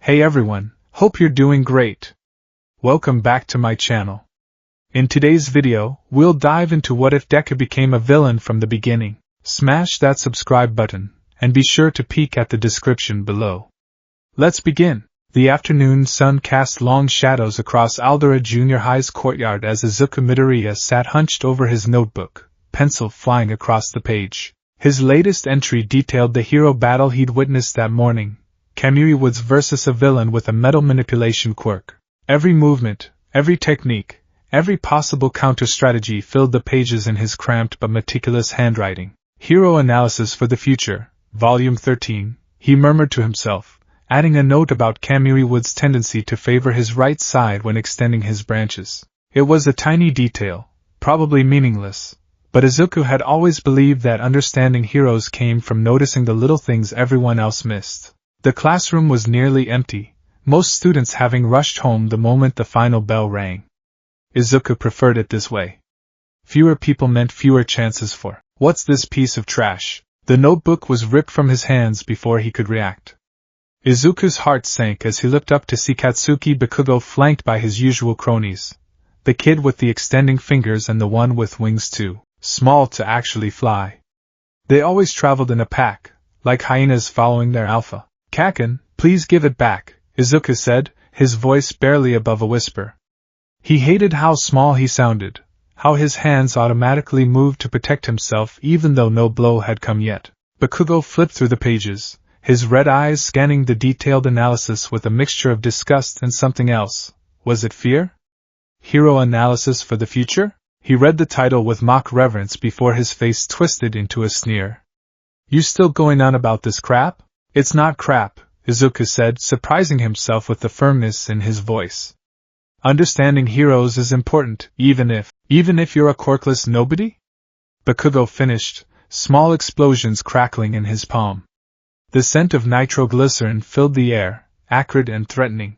Hey everyone, hope you're doing great. Welcome back to my channel. In today's video, we'll dive into what if Deku became a villain from the beginning. Smash that subscribe button, and be sure to peek at the description below. Let's begin. The afternoon sun cast long shadows across Aldera Junior High's courtyard as Izuku Midoriya sat hunched over his notebook, pencil flying across the page. His latest entry detailed the hero battle he'd witnessed that morning. Kamui Woods versus a villain with a metal manipulation quirk. Every movement, every technique, every possible counter-strategy filled the pages in his cramped but meticulous handwriting. Hero Analysis for the Future, Volume 13, he murmured to himself, adding a note about Kamui Woods' tendency to favor his right side when extending his branches. It was a tiny detail, probably meaningless, but Izuku had always believed that understanding heroes came from noticing the little things everyone else missed. The classroom was nearly empty, most students having rushed home the moment the final bell rang. Izuku preferred it this way. Fewer people meant fewer chances for, "What's this piece of trash?" The notebook was ripped from his hands before he could react. Izuku's heart sank as he looked up to see Katsuki Bakugo flanked by his usual cronies. The kid with the extending fingers and the one with wings too small to actually fly. They always traveled in a pack, like hyenas following their alpha. "Kaken, please give it back," Izuku said, his voice barely above a whisper. He hated how small he sounded, how his hands automatically moved to protect himself even though no blow had come yet. Bakugo flipped through the pages, his red eyes scanning the detailed analysis with a mixture of disgust and something else. Was it fear? Hero Analysis for the Future? He read the title with mock reverence before his face twisted into a sneer. "You still going on about this crap?" "It's not crap," Izuku said, surprising himself with the firmness in his voice. "Understanding heroes is important, even if you're a quirkless nobody?" Bakugo finished, small explosions crackling in his palm. The scent of nitroglycerin filled the air, acrid and threatening.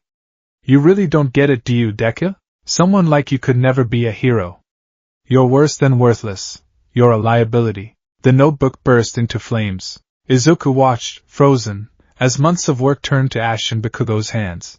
"You really don't get it, do you, Deku? Someone like you could never be a hero. You're worse than worthless. You're a liability." The notebook burst into flames. Izuku watched, frozen, as months of work turned to ash in Bakugo's hands.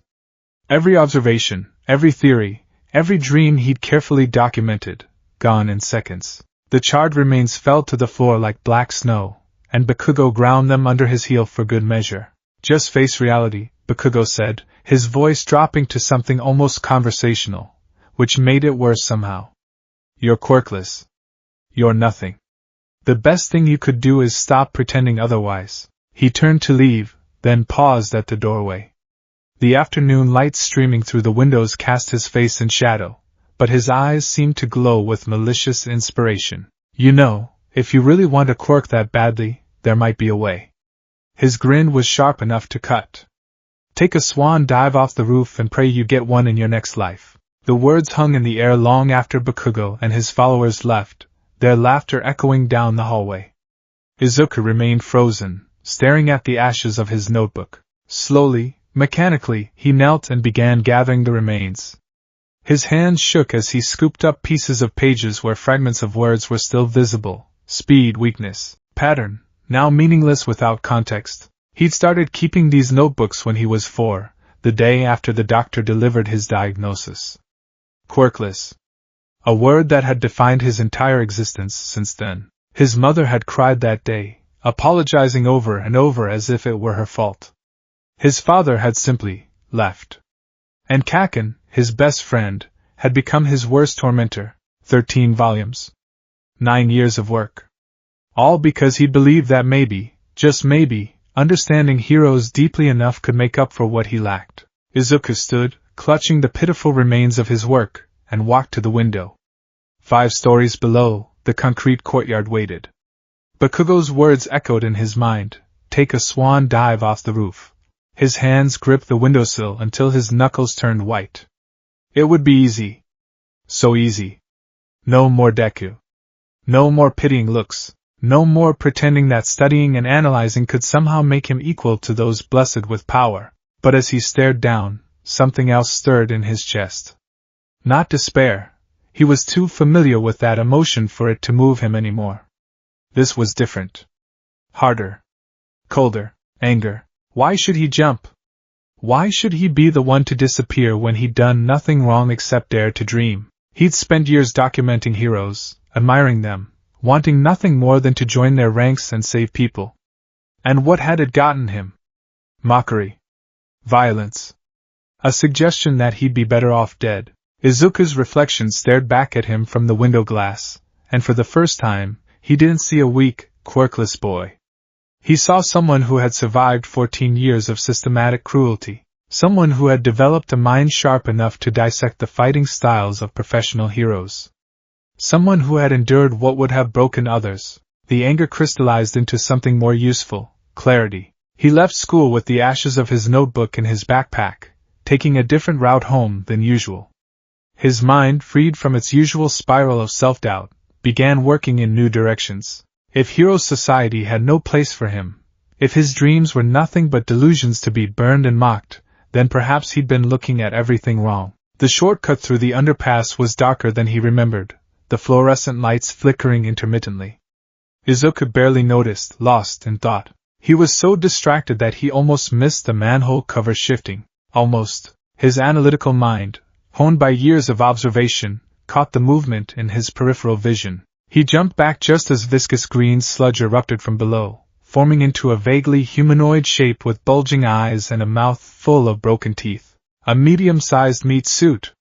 Every observation, every theory, every dream he'd carefully documented, gone in seconds. The charred remains fell to the floor like black snow, and Bakugo ground them under his heel for good measure. "Just face reality," Bakugo said, his voice dropping to something almost conversational, which made it worse somehow. "You're quirkless. You're nothing. The best thing you could do is stop pretending otherwise." He turned to leave, then paused at the doorway. The afternoon light streaming through the windows cast his face in shadow, but his eyes seemed to glow with malicious inspiration. "You know, if you really want a quirk that badly, there might be a way." His grin was sharp enough to cut. "Take a swan dive off the roof and pray you get one in your next life." The words hung in the air long after Bakugo and his followers left, their laughter echoing down the hallway. Izuku remained frozen, staring at the ashes of his notebook. Slowly, mechanically, he knelt and began gathering the remains. His hands shook as he scooped up pieces of pages where fragments of words were still visible. Speed, weakness, pattern, now meaningless without context. He'd started keeping these notebooks when he was 4, the day after the doctor delivered his diagnosis. Quirkless. A word that had defined his entire existence since then. His mother had cried that day, apologizing over and over as if it were her fault. His father had simply left. And Kaken, his best friend, had become his worst tormentor. 13 volumes. 9 years of work. All because he believed that maybe, just maybe, understanding heroes deeply enough could make up for what he lacked. Izuku stood, clutching the pitiful remains of his work, and walked to the window. 5 stories below, the concrete courtyard waited. Bakugo's words echoed in his mind, "Take a swan dive off the roof." His hands gripped the windowsill until his knuckles turned white. It would be easy. So easy. No more Deku. No more pitying looks. No more pretending that studying and analyzing could somehow make him equal to those blessed with power. But as he stared down, something else stirred in his chest. Not despair. He was too familiar with that emotion for it to move him anymore. This was different. Harder. Colder. Anger. Why should he jump? Why should he be the one to disappear when he'd done nothing wrong except dare to dream? He'd spent years documenting heroes, admiring them, wanting nothing more than to join their ranks and save people. And what had it gotten him? Mockery. Violence. A suggestion that he'd be better off dead. Izuku's reflection stared back at him from the window glass, and for the first time, he didn't see a weak, quirkless boy. He saw someone who had survived 14 years of systematic cruelty, someone who had developed a mind sharp enough to dissect the fighting styles of professional heroes. Someone who had endured what would have broken others. The anger crystallized into something more useful, clarity. He left school with the ashes of his notebook in his backpack, taking a different route home than usual. His mind, freed from its usual spiral of self-doubt, began working in new directions. If hero society had no place for him, if his dreams were nothing but delusions to be burned and mocked, then perhaps he'd been looking at everything wrong. The shortcut through the underpass was darker than he remembered, the fluorescent lights flickering intermittently. Izuku barely noticed, lost in thought. He was so distracted that he almost missed the manhole cover shifting. Almost. His analytical mind, honed by years of observation, caught the movement in his peripheral vision. He jumped back just as viscous green sludge erupted from below, forming into a vaguely humanoid shape with bulging eyes and a mouth full of broken teeth. A medium-sized meat suit.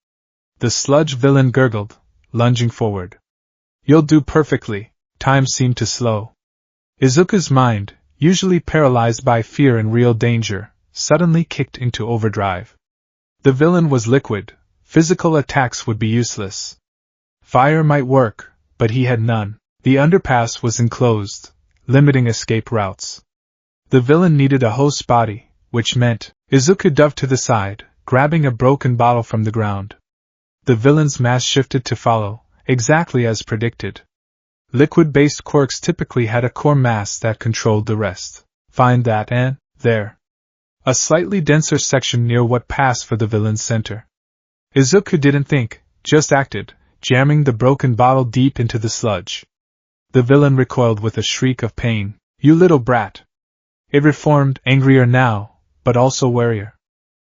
The sludge villain gurgled, lunging forward. "You'll do perfectly." Time seemed to slow. Izuku's mind, usually paralyzed by fear and real danger, suddenly kicked into overdrive. The villain was liquid. Physical attacks would be useless. Fire might work, but he had none. The underpass was enclosed, limiting escape routes. The villain needed a host body, which meant Izuku dove to the side, grabbing a broken bottle from the ground. The villain's mass shifted to follow, exactly as predicted. Liquid-based quirks typically had a core mass that controlled the rest. Find that and, there. A slightly denser section near what passed for the villain's center. Izuku didn't think, just acted, jamming the broken bottle deep into the sludge. The villain recoiled with a shriek of pain. "You little brat!" It reformed, angrier now, but also warier.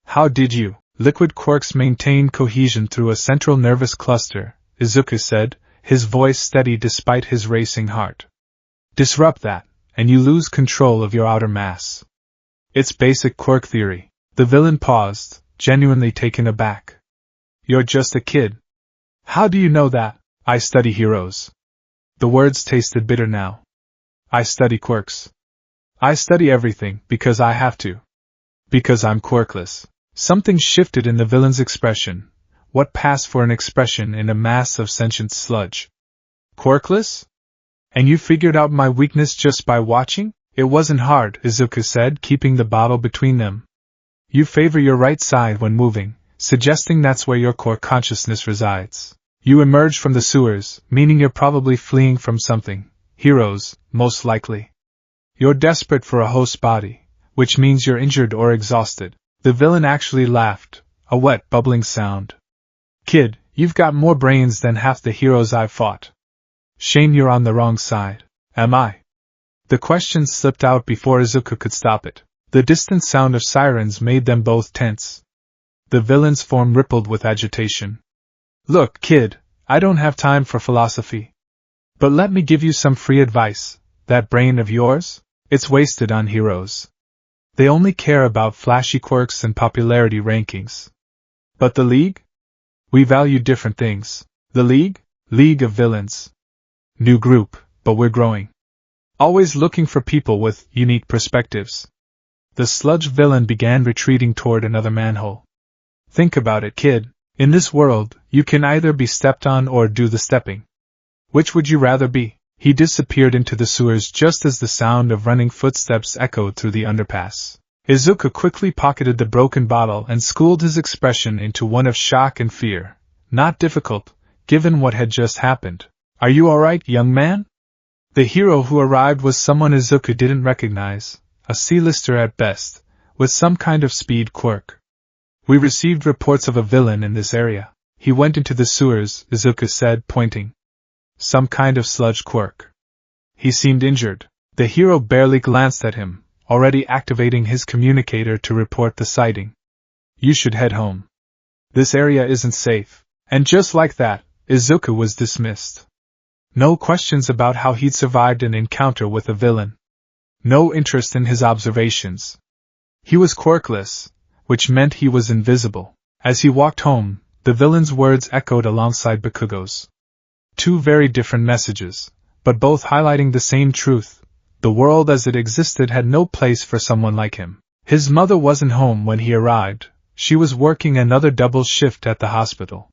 "How did you?" Liquid quirks maintained cohesion through a central nervous cluster, Izuku said, his voice steady despite his racing heart. "Disrupt that, and you lose control of your outer mass. It's basic quirk theory." The villain paused, genuinely taken aback. "You're just a kid." "How do you know that?" "I study heroes." The words tasted bitter now. "I study quirks. I study everything because I have to. Because I'm quirkless." Something shifted in the villain's expression, what passed for an expression in a mass of sentient sludge. "Quirkless? And you figured out my weakness just by watching?" "It wasn't hard," Izuku said, keeping the bottle between them. "You favor your right side when moving, suggesting that's where your core consciousness resides. You emerge from the sewers, meaning you're probably fleeing from something. Heroes, most likely. You're desperate for a host body, which means you're injured or exhausted." The villain actually laughed, a wet, bubbling sound. "Kid, you've got more brains than half the heroes I've fought. Shame you're on the wrong side." "Am I?" The question slipped out before Izuku could stop it. The distant sound of sirens made them both tense. The villain's form rippled with agitation. "Look, kid, I don't have time for philosophy. But let me give you some free advice. That brain of yours? It's wasted on heroes. They only care about flashy quirks and popularity rankings. But the League? We value different things. The League? League of Villains. New group, but we're growing. Always looking for people with unique perspectives." The sludge villain began retreating toward another manhole. "Think about it, kid. In this world, you can either be stepped on or do the stepping. Which would you rather be?" He disappeared into the sewers just as the sound of running footsteps echoed through the underpass. Izuku quickly pocketed the broken bottle and schooled his expression into one of shock and fear. Not difficult, given what had just happened. "Are you alright, young man?" The hero who arrived was someone Izuku didn't recognize, a C-lister at best, with some kind of speed quirk. "We received reports of a villain in this area. He went into the sewers," Izuku said, pointing. "Some kind of sludge quirk. He seemed injured." The hero barely glanced at him, already activating his communicator to report the sighting. You should head home. This area isn't safe. And just like that, Izuku was dismissed. No questions about how he'd survived an encounter with a villain. No interest in his observations. He was quirkless, which meant he was invisible. As he walked home, the villain's words echoed alongside Bakugo's. Two very different messages, but both highlighting the same truth. The world as it existed had no place for someone like him. His mother wasn't home when he arrived. She was working another double shift at the hospital.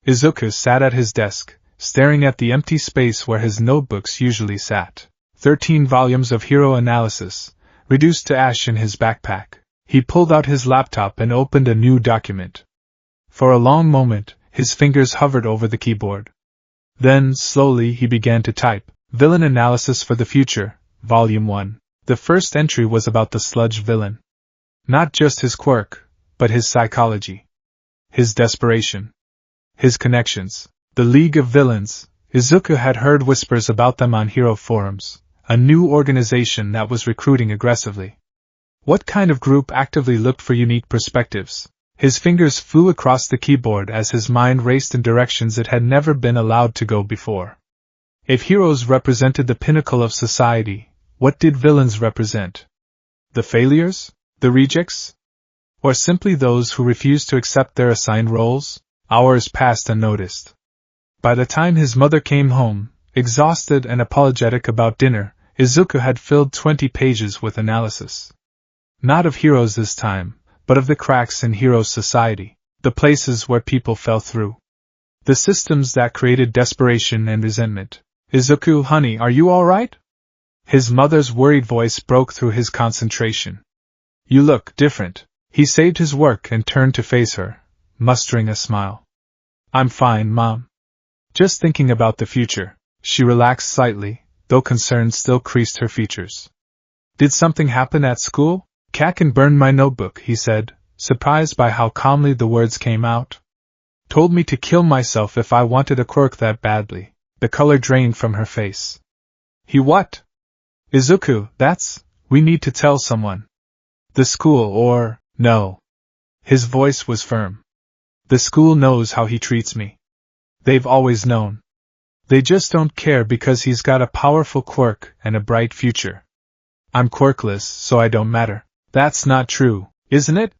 Izuku sat at his desk, staring at the empty space where his notebooks usually sat. 13 volumes of hero analysis, reduced to ash in his backpack. He pulled out his laptop and opened a new document. For a long moment, his fingers hovered over the keyboard. Then, slowly, he began to type. Villain Analysis for the Future, Volume 1. The first entry was about the sludge villain. Not just his quirk, but his psychology. His desperation. His connections. The League of Villains. Izuku had heard whispers about them on hero forums, a new organization that was recruiting aggressively. What kind of group actively looked for unique perspectives? His fingers flew across the keyboard as his mind raced in directions it had never been allowed to go before. If heroes represented the pinnacle of society, what did villains represent? The failures? The rejects? Or simply those who refused to accept their assigned roles? Hours passed unnoticed. By the time his mother came home, exhausted and apologetic about dinner, Izuku had filled 20 pages with analysis. Not of heroes this time, but of the cracks in heroes' society, the places where people fell through. The systems that created desperation and resentment. Izuku, honey, are you all right? His mother's worried voice broke through his concentration. You look different. He saved his work and turned to face her, mustering a smile. I'm fine, Mom. Just thinking about the future. She relaxed slightly, though concern still creased her features. Did something happen at school? Kaken burned my notebook, he said, surprised by how calmly the words came out. Told me to kill myself if I wanted a quirk that badly. The color drained from her face. He what? Izuku, we need to tell someone. The school or, no. His voice was firm. The school knows how he treats me. They've always known. They just don't care because he's got a powerful quirk and a bright future. I'm quirkless, so I don't matter. That's not true, isn't it?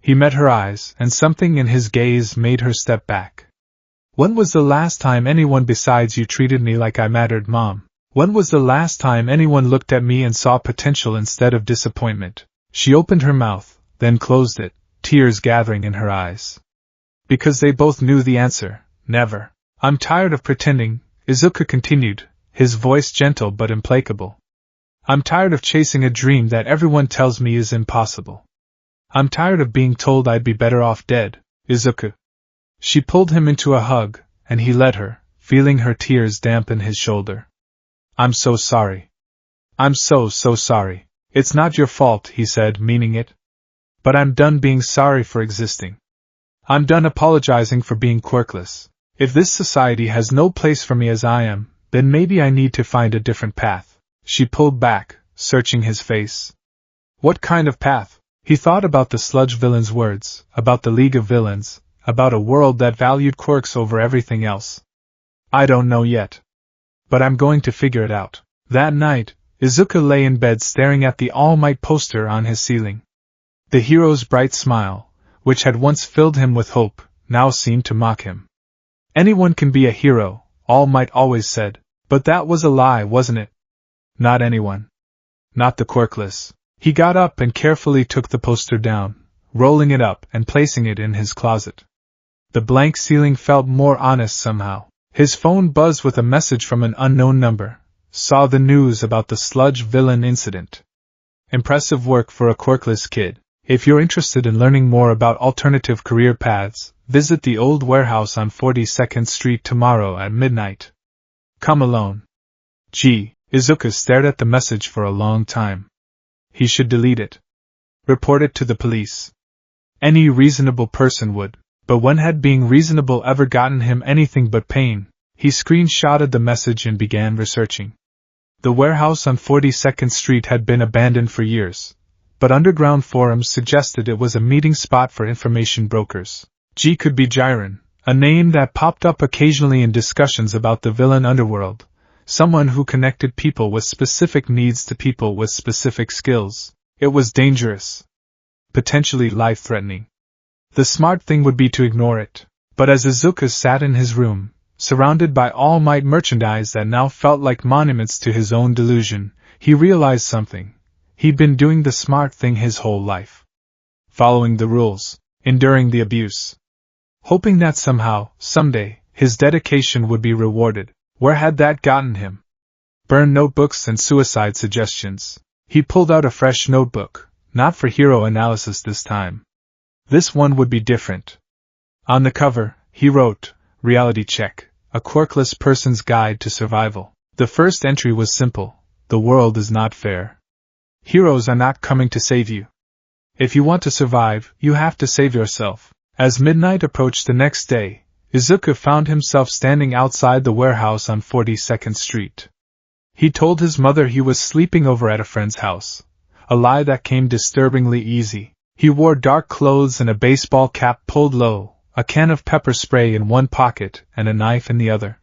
He met her eyes, and something in his gaze made her step back. When was the last time anyone besides you treated me like I mattered, Mom? When was the last time anyone looked at me and saw potential instead of disappointment? She opened her mouth, then closed it, tears gathering in her eyes. Because they both knew the answer, never. I'm tired of pretending, Izuku continued, his voice gentle but implacable. I'm tired of chasing a dream that everyone tells me is impossible. I'm tired of being told I'd be better off dead, Izuku. She pulled him into a hug, and he led her, feeling her tears dampen his shoulder. I'm so sorry. I'm so sorry. It's not your fault, he said, meaning it. But I'm done being sorry for existing. I'm done apologizing for being quirkless. If this society has no place for me as I am, then maybe I need to find a different path. She pulled back, searching his face. What kind of path? He thought about the sludge villain's words, about the League of Villains, about a world that valued quirks over everything else. I don't know yet. But I'm going to figure it out. That night, Izuku lay in bed staring at the All Might poster on his ceiling. The hero's bright smile, which had once filled him with hope, now seemed to mock him. Anyone can be a hero, All Might always said, but that was a lie, wasn't it? Not anyone. Not the quirkless. He got up and carefully took the poster down, rolling it up and placing it in his closet. The blank ceiling felt more honest somehow. His phone buzzed with a message from an unknown number. Saw the news about the sludge villain incident. Impressive work for a quirkless kid. If you're interested in learning more about alternative career paths, visit the old warehouse on 42nd Street tomorrow at midnight. Come alone. Gee. Izuku stared at the message for a long time. He should delete it. Report it to the police. Any reasonable person would, but when had being reasonable ever gotten him anything but pain? He screenshotted the message and began researching. The warehouse on 42nd Street had been abandoned for years, but underground forums suggested it was a meeting spot for information brokers. G could be Jiren, a name that popped up occasionally in discussions about the villain underworld, someone who connected people with specific needs to people with specific skills. It was dangerous, potentially life-threatening. The smart thing would be to ignore it. But as Izuku sat in his room, surrounded by all-might merchandise that now felt like monuments to his own delusion, he realized something. He'd been doing the smart thing his whole life. Following the rules, enduring the abuse. Hoping that somehow, someday, his dedication would be rewarded. Where had that gotten him? Burn notebooks and suicide suggestions. He pulled out a fresh notebook, not for hero analysis this time. This one would be different. On the cover, he wrote, "Reality Check, a quirkless person's guide to survival." The first entry was simple: the world is not fair. Heroes are not coming to save you. If you want to survive, you have to save yourself. As midnight approached the next day, Izuku found himself standing outside the warehouse on 42nd Street. He told his mother he was sleeping over at a friend's house, a lie that came disturbingly easy. He wore dark clothes and a baseball cap pulled low, a can of pepper spray in one pocket and a knife in the other.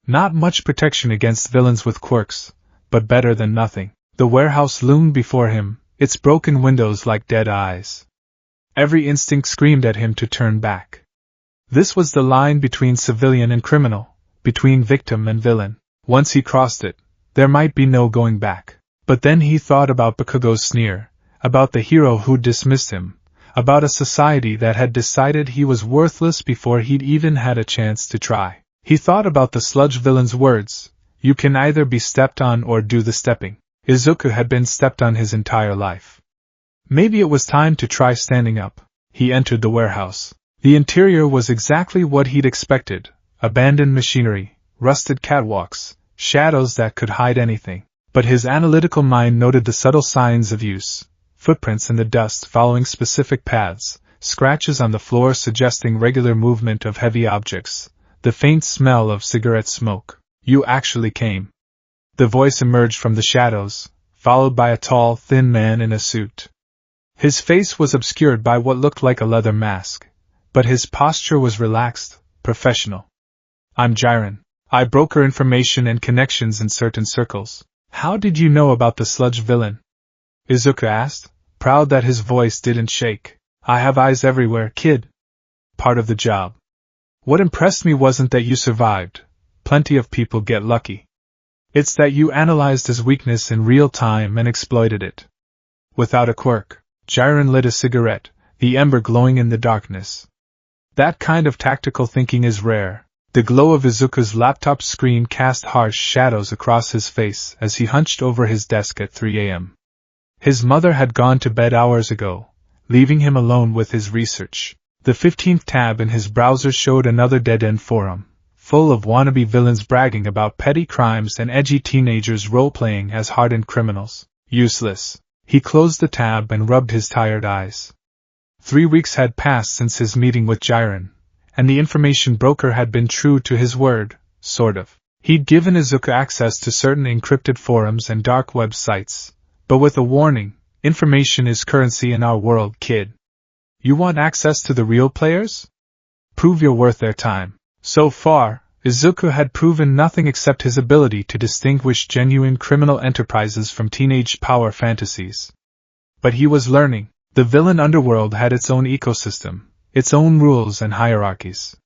Not much protection against villains with quirks, but better than nothing. The warehouse loomed before him, its broken windows like dead eyes. Every instinct screamed at him to turn back. This was the line between civilian and criminal, between victim and villain. Once he crossed it, there might be no going back. But then he thought about Bakugo's sneer, about the hero who dismissed him, about a society that had decided he was worthless before he'd even had a chance to try. He thought about the sludge villain's words, "You can either be stepped on or do the stepping." Izuku had been stepped on his entire life. Maybe it was time to try standing up. He entered the warehouse. The interior was exactly what he'd expected: abandoned machinery, rusted catwalks, shadows that could hide anything. But his analytical mind noted the subtle signs of use: footprints in the dust following specific paths, scratches on the floor suggesting regular movement of heavy objects, the faint smell of cigarette smoke. "You actually came." The voice emerged from the shadows, followed by a tall, thin man in a suit. His face was obscured by what looked like a leather mask, but his posture was relaxed, professional. "I'm Jiren. I broker information and connections in certain circles." "How did you know about the sludge villain?" Izuku asked, proud that his voice didn't shake. "I have eyes everywhere, kid. Part of the job. What impressed me wasn't that you survived. Plenty of people get lucky. It's that you analyzed his weakness in real time and exploited it. Without a quirk." Jiren lit a cigarette, the ember glowing in the darkness. "That kind of tactical thinking is rare." The glow of Izuku's laptop screen cast harsh shadows across his face as he hunched over his desk at 3 a.m. His mother had gone to bed hours ago, leaving him alone with his research. The 15th tab in his browser showed another dead-end forum, full of wannabe villains bragging about petty crimes and edgy teenagers role-playing as hardened criminals. Useless. He closed the tab and rubbed his tired eyes. 3 weeks had passed since his meeting with Jiren, and the information broker had been true to his word, sort of. He'd given Izuku access to certain encrypted forums and dark web sites, but with a warning: information is currency in our world, kid. You want access to the real players? Prove you're worth their time. So far, Izuku had proven nothing except his ability to distinguish genuine criminal enterprises from teenage power fantasies. But he was learning. The villain underworld had its own ecosystem, its own rules and hierarchies.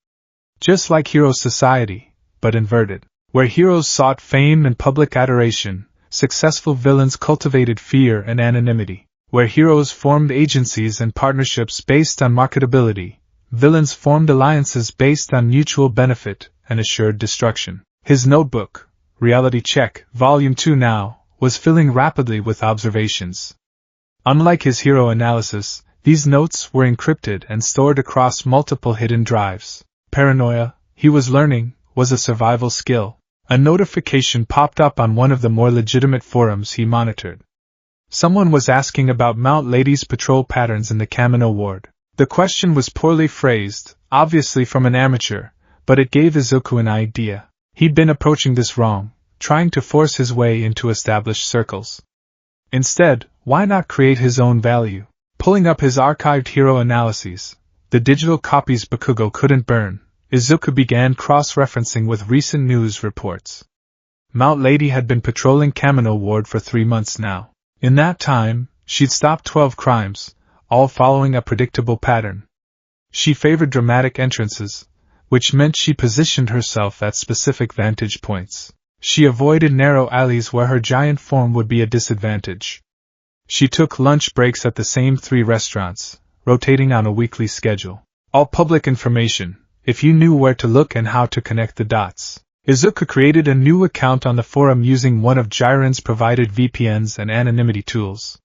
Just like hero society, but inverted. Where heroes sought fame and public adoration, successful villains cultivated fear and anonymity. Where heroes formed agencies and partnerships based on marketability, villains formed alliances based on mutual benefit and assured destruction. His notebook, Reality Check, Volume 2 now, was filling rapidly with observations. Unlike his hero analysis, these notes were encrypted and stored across multiple hidden drives. Paranoia, he was learning, was a survival skill. A notification popped up on one of the more legitimate forums he monitored. Someone was asking about Mount Lady's patrol patterns in the Kamino ward. The question was poorly phrased, obviously from an amateur, but it gave Izuku an idea. He'd been approaching this wrong, trying to force his way into established circles. Instead, why not create his own value? Pulling up his archived hero analyses, the digital copies Bakugo couldn't burn, Izuku began cross-referencing with recent news reports. Mount Lady had been patrolling Kamino Ward for 3 months now. In that time, she'd stopped 12 crimes, all following a predictable pattern. She favored dramatic entrances, which meant she positioned herself at specific vantage points. She avoided narrow alleys where her giant form would be a disadvantage. She took lunch breaks at the same 3 restaurants, rotating on a weekly schedule. All public information, if you knew where to look and how to connect the dots. Izuku created a new account on the forum using one of Jiren's provided VPNs and anonymity tools.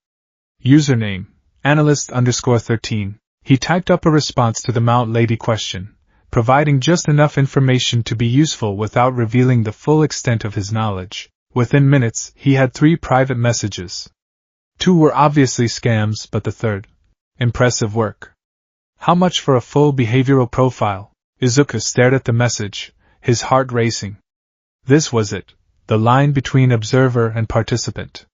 Username, analyst_13. He typed up a response to the Mount Lady question, providing just enough information to be useful without revealing the full extent of his knowledge. Within minutes, he had 3 private messages. 2 were obviously scams, but the third, impressive work. How much for a full behavioral profile? Izuku stared at the message, his heart racing. This was it, the line between observer and participant.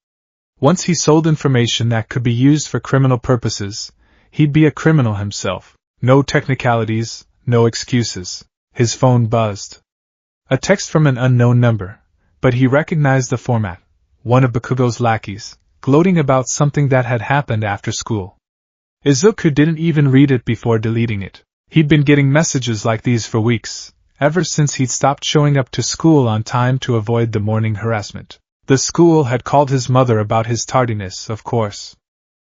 Once he sold information that could be used for criminal purposes, he'd be a criminal himself. No technicalities, no excuses. His phone buzzed. A text from an unknown number, but he recognized the format. One of Bakugo's lackeys, gloating about something that had happened after school. Izuku didn't even read it before deleting it. He'd been getting messages like these for weeks, ever since he'd stopped showing up to school on time to avoid the morning harassment. The school had called his mother about his tardiness, of course.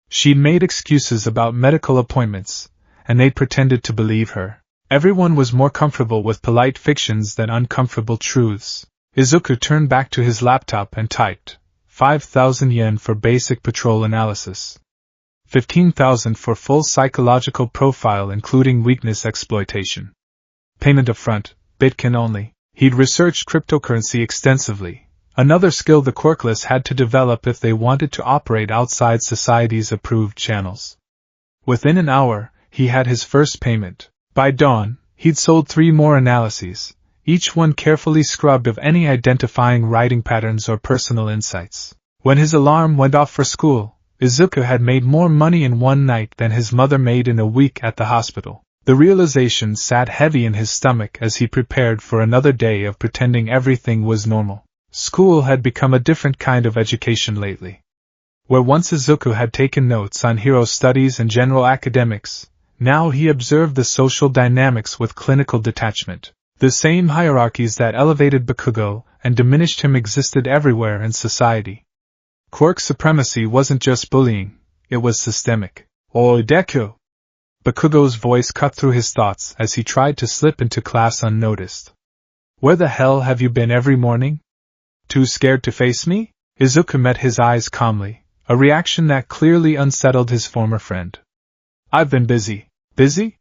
She'd made excuses about medical appointments, and they'd pretended to believe her. Everyone was more comfortable with polite fictions than uncomfortable truths. Izuku turned back to his laptop and typed, 5,000 yen for basic patrol analysis. 15,000 for full psychological profile including weakness exploitation. Payment upfront, Bitcoin only. He'd researched cryptocurrency extensively, another skill the quirkless had to develop if they wanted to operate outside society's approved channels. Within an hour, he had his first payment. By dawn, he'd sold 3 more analyses, each one carefully scrubbed of any identifying writing patterns or personal insights. When his alarm went off for school, Izuku had made more money in one night than his mother made in a week at the hospital. The realization sat heavy in his stomach as he prepared for another day of pretending everything was normal. School had become a different kind of education lately. Where once Izuku had taken notes on hero studies and general academics, now he observed the social dynamics with clinical detachment. The same hierarchies that elevated Bakugo and diminished him existed everywhere in society. Quirk supremacy wasn't just bullying, it was systemic. Oi Deku! Bakugo's voice cut through his thoughts as he tried to slip into class unnoticed. Where the hell have you been every morning? Too scared to face me? Izuku met his eyes calmly, a reaction that clearly unsettled his former friend. I've been busy. Busy?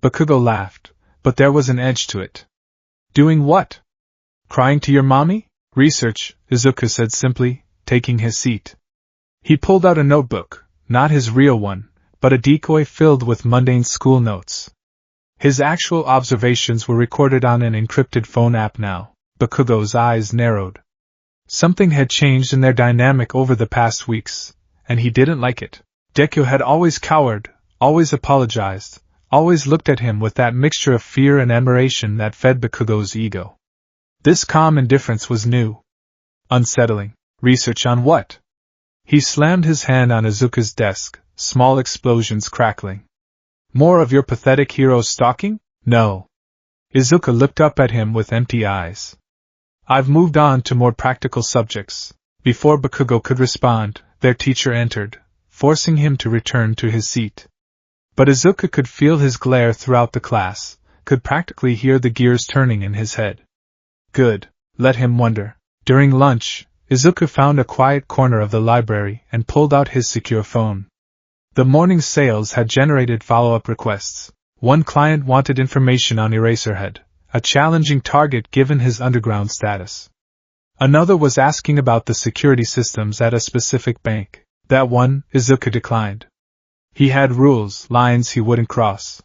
Bakugo laughed, but there was an edge to it. Doing what? Crying to your mommy? Research, Izuku said simply, taking his seat. He pulled out a notebook, not his real one, but a decoy filled with mundane school notes. His actual observations were recorded on an encrypted phone app now. Bakugo's eyes narrowed. Something had changed in their dynamic over the past weeks, and he didn't like it. Deku had always cowered, always apologized, always looked at him with that mixture of fear and admiration that fed Bakugo's ego. This calm indifference was new. Unsettling. Research on what? He slammed his hand on Izuku's desk, small explosions crackling. More of your pathetic hero stalking? No. Izuku looked up at him with empty eyes. I've moved on to more practical subjects. Before Bakugo could respond, their teacher entered, forcing him to return to his seat. But Izuku could feel his glare throughout the class, could practically hear the gears turning in his head. Good, let him wonder. During lunch, Izuku found a quiet corner of the library and pulled out his secure phone. The morning's sales had generated follow-up requests. One client wanted information on Eraserhead, a challenging target given his underground status. Another was asking about the security systems at a specific bank. That one, Izuku declined. He had rules, lines he wouldn't cross.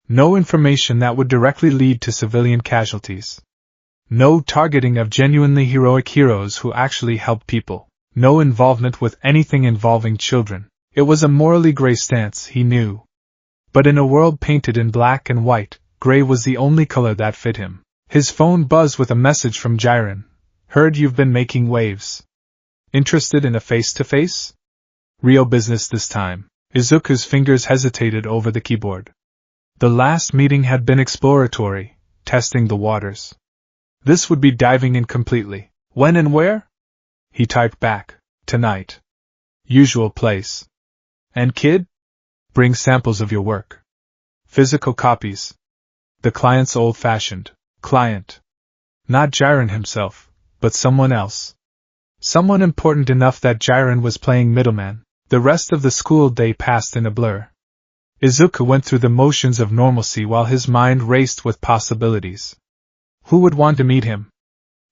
No information that would directly lead to civilian casualties. No targeting of genuinely heroic heroes who actually help people. No involvement with anything involving children. It was a morally gray stance, he knew. But in a world painted in black and white, gray was the only color that fit him. His phone buzzed with a message from Jiren. Heard you've been making waves. Interested in a face-to-face? Real business this time. Izuku's fingers hesitated over the keyboard. The last meeting had been exploratory, testing the waters. This would be diving in completely. When and where? He typed back. Tonight. Usual place. And kid? Bring samples of your work. Physical copies. The client's old-fashioned client. Not Jiren himself, but someone else. Someone important enough that Jiren was playing middleman. The rest of the school day passed in a blur. Izuku went through the motions of normalcy while his mind raced with possibilities. Who would want to meet him?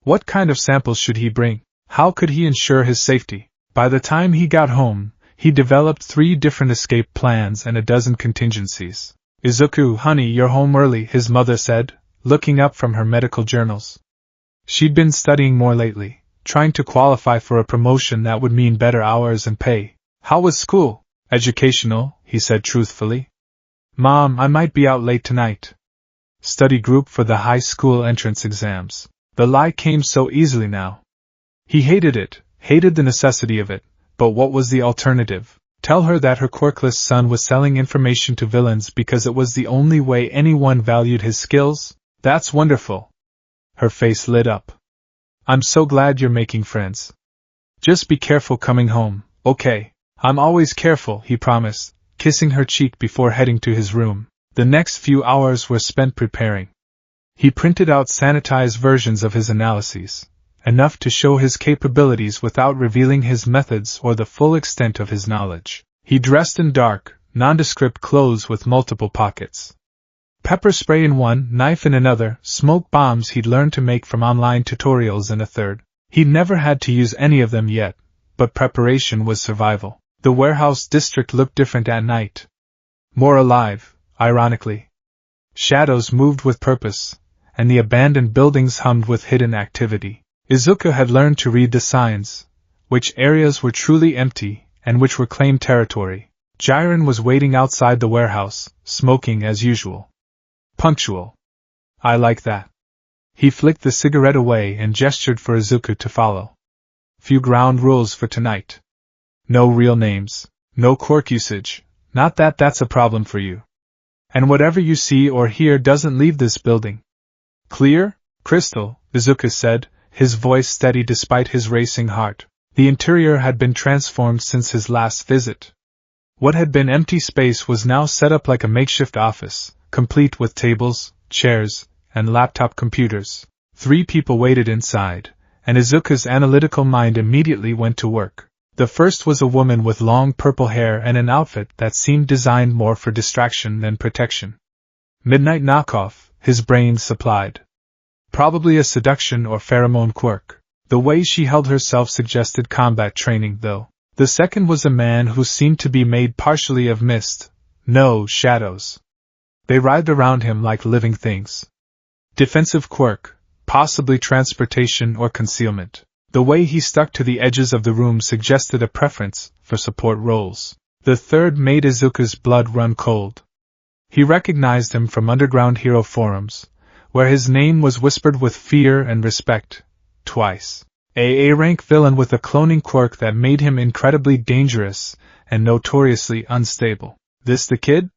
What kind of samples should he bring? How could he ensure his safety? By the time he got home, he developed 3 different escape plans and a dozen contingencies. Izuku, honey, you're home early, his mother said, looking up from her medical journals. She'd been studying more lately, trying to qualify for a promotion that would mean better hours and pay. How was school? Educational, he said truthfully. Mom, I might be out late tonight. Study group for the high school entrance exams. The lie came so easily now. He hated it, hated the necessity of it, but what was the alternative? Tell her that her quirkless son was selling information to villains because it was the only way anyone valued his skills? That's wonderful. Her face lit up. I'm so glad you're making friends. Just be careful coming home, okay? I'm always careful, he promised, kissing her cheek before heading to his room. The next few hours were spent preparing. He printed out sanitized versions of his analyses, enough to show his capabilities without revealing his methods or the full extent of his knowledge. He dressed in dark, nondescript clothes with multiple pockets. Pepper spray in one, knife in another, smoke bombs he'd learned to make from online tutorials in a third. He'd never had to use any of them yet, but preparation was survival. The warehouse district looked different at night. More alive, ironically. Shadows moved with purpose, and the abandoned buildings hummed with hidden activity. Izuku had learned to read the signs, which areas were truly empty, and which were claimed territory. Jiren was waiting outside the warehouse, smoking as usual. Punctual. I like that. He flicked the cigarette away and gestured for Izuku to follow. Few ground rules for tonight. No real names, no quirk usage, not that that's a problem for you. And whatever you see or hear doesn't leave this building. Clear? Crystal, Izuku said, his voice steady despite his racing heart. The interior had been transformed since his last visit. What had been empty space was now set up like a makeshift office, complete with tables, chairs, and laptop computers. 3 people waited inside, and Izuku's analytical mind immediately went to work. The first was a woman with long purple hair and an outfit that seemed designed more for distraction than protection. Midnight knockoff, his brain supplied. Probably a seduction or pheromone quirk. The way she held herself suggested combat training, though. The second was a man who seemed to be made partially of mist, no shadows. They writhed around him like living things. Defensive quirk, possibly transportation or concealment. The way he stuck to the edges of the room suggested a preference for support roles. The third made Izuku's blood run cold. He recognized him from underground hero forums, where his name was whispered with fear and respect, twice. A A-rank villain with a cloning quirk that made him incredibly dangerous and notoriously unstable. This the kid?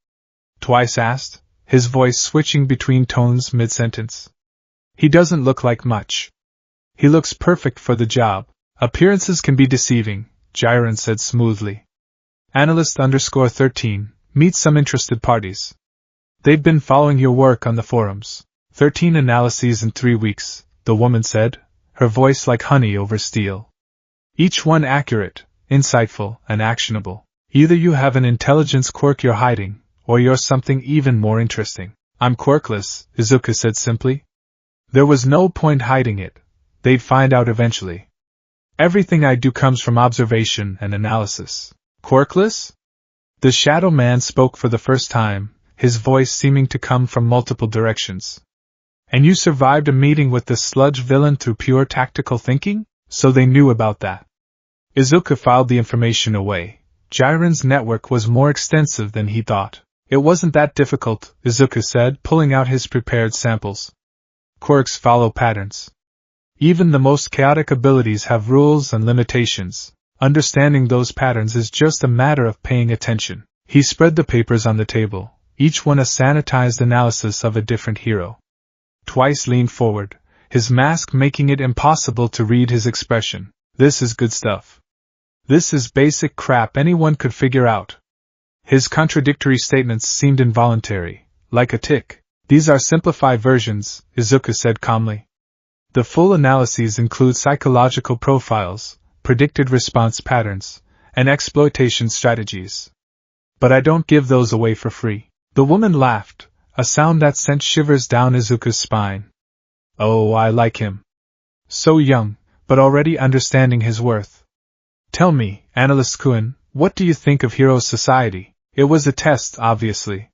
Twice asked, his voice switching between tones mid-sentence. He doesn't look like much. He looks perfect for the job. Appearances can be deceiving, Jiren said smoothly. Analyst _13, meet some interested parties. They've been following your work on the forums. 13 analyses in 3 weeks, the woman said, her voice like honey over steel. Each one accurate, insightful, and actionable. Either you have an intelligence quirk you're hiding, or you're something even more interesting. I'm quirkless, Izuku said simply. There was no point hiding it. They'd find out eventually. Everything I do comes from observation and analysis. Quirkless? The shadow man spoke for the first time, his voice seeming to come from multiple directions. And you survived a meeting with the sludge villain through pure tactical thinking? So they knew about that. Izuku filed the information away. Jiren's network was more extensive than he thought. It wasn't that difficult, Izuku said, pulling out his prepared samples. Quirks follow patterns. Even the most chaotic abilities have rules and limitations. Understanding those patterns is just a matter of paying attention. He spread the papers on the table, each one a sanitized analysis of a different hero. Twice leaned forward, his mask making it impossible to read his expression. This is good stuff. This is basic crap anyone could figure out. His contradictory statements seemed involuntary, like a tick. These are simplified versions, Izuku said calmly. The full analyses include psychological profiles, predicted response patterns, and exploitation strategies. But I don't give those away for free. The woman laughed, a sound that sent shivers down Izuku's spine. Oh, I like him. So young, but already understanding his worth. Tell me, Analyst-kun, what do you think of Heroes Society? It was a test, obviously.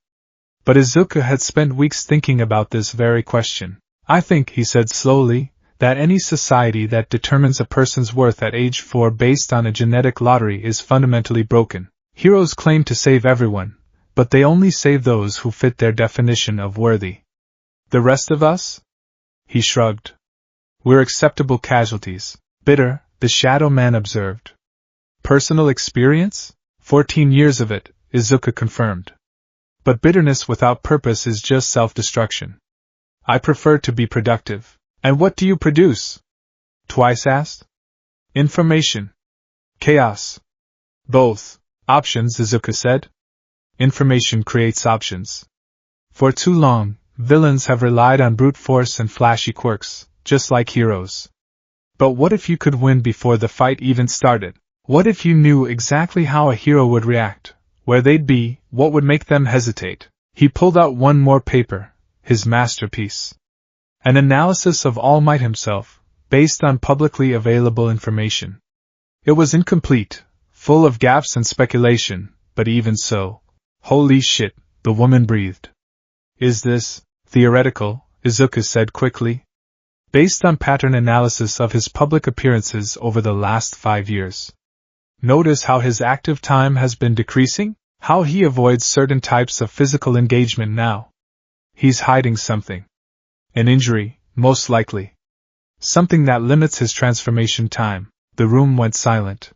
But Izuku had spent weeks thinking about this very question. I think, he said slowly, that any society that determines a person's worth at age 4 based on a genetic lottery is fundamentally broken. Heroes claim to save everyone, but they only save those who fit their definition of worthy. The rest of us? He shrugged. We're acceptable casualties. Bitter, the Shadow Man observed. Personal experience? 14 years of it, Izuku confirmed. But bitterness without purpose is just self-destruction. I prefer to be productive. And what do you produce? Twice asked. Information. Chaos. Both. Options, Izuku said. Information creates options. For too long, villains have relied on brute force and flashy quirks, just like heroes. But what if you could win before the fight even started? What if you knew exactly how a hero would react, where they'd be, what would make them hesitate? He pulled out one more paper, his masterpiece. An analysis of All Might himself, based on publicly available information. It was incomplete, full of gaps and speculation, but even so. Holy shit, the woman breathed. Is this theoretical? Izuku said quickly. Based on pattern analysis of his public appearances over the last 5 years. Notice how his active time has been decreasing? How he avoids certain types of physical engagement now. He's hiding something. An injury, most likely. Something that limits his transformation time. The room went silent.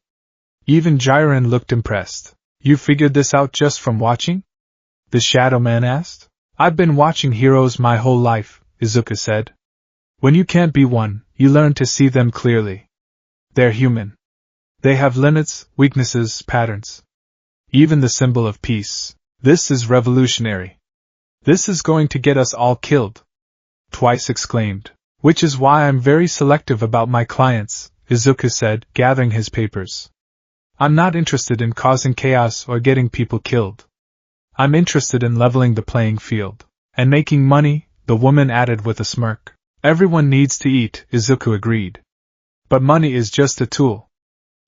Even Jiren looked impressed. You figured this out just from watching? The Shadow Man asked. I've been watching heroes my whole life, Izuku said. When you can't be one, you learn to see them clearly. They're human. They have limits, weaknesses, patterns. Even the symbol of peace. This is revolutionary. This is going to get us all killed. Twice exclaimed. Which is why I'm very selective about my clients, Izuku said, gathering his papers. I'm not interested in causing chaos or getting people killed. I'm interested in leveling the playing field. And making money, the woman added with a smirk. Everyone needs to eat, Izuku agreed. But money is just a tool.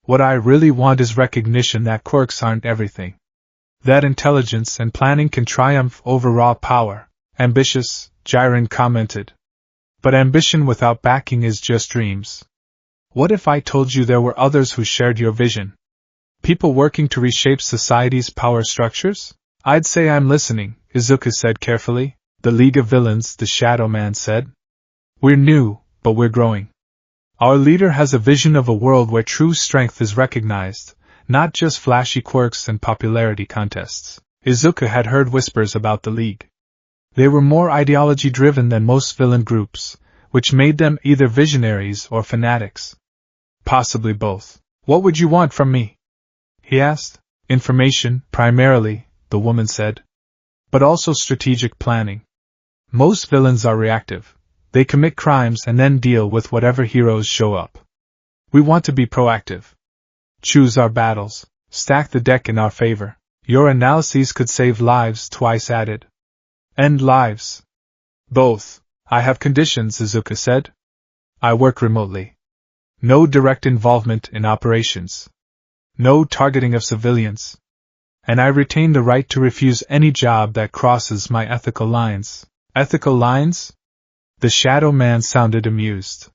What I really want is recognition that quirks aren't everything. That intelligence and planning can triumph over raw power. Ambitious, Jiren commented. But ambition without backing is just dreams. What if I told you there were others who shared your vision? People working to reshape society's power structures? I'd say I'm listening, Izuku said carefully. The League of Villains, the Shadow Man said. We're new, but we're growing. Our leader has a vision of a world where true strength is recognized, not just flashy quirks and popularity contests. Izuku had heard whispers about the League. They were more ideology-driven than most villain groups, which made them either visionaries or fanatics. Possibly both. What would you want from me? He asked. Information, primarily, the woman said. But also strategic planning. Most villains are reactive. They commit crimes and then deal with whatever heroes show up. We want to be proactive. Choose our battles. Stack the deck in our favor. Your analyses could save lives, Twice added. End lives. Both. I have conditions, Izuku said. I work remotely. No direct involvement in operations. No targeting of civilians. And I retain the right to refuse any job that crosses my ethical lines. Ethical lines? The shadow man sounded amused.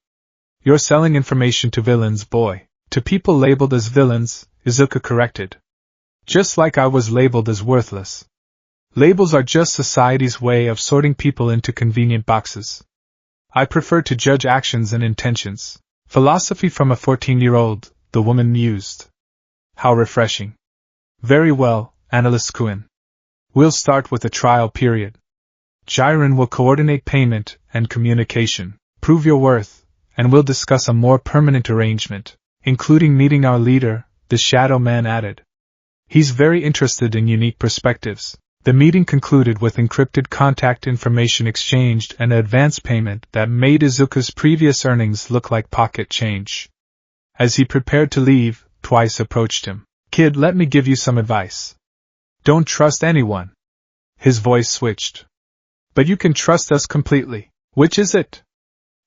You're selling information to villains, boy. To people labeled as villains, Izuku corrected. Just like I was labeled as worthless. Labels are just society's way of sorting people into convenient boxes. I prefer to judge actions and intentions. Philosophy from a 14-year-old, the woman mused. How refreshing. Very well, Analyst Kuin. We'll start with a trial period. Jiren will coordinate payment and communication. Prove your worth, and we'll discuss a more permanent arrangement, including meeting our leader, the Shadow Man added. He's very interested in unique perspectives. The meeting concluded with encrypted contact information exchanged and advance payment that made Izuku's previous earnings look like pocket change. As he prepared to leave, Twice approached him. Kid, let me give you some advice. Don't trust anyone. His voice switched. But you can trust us completely. Which is it?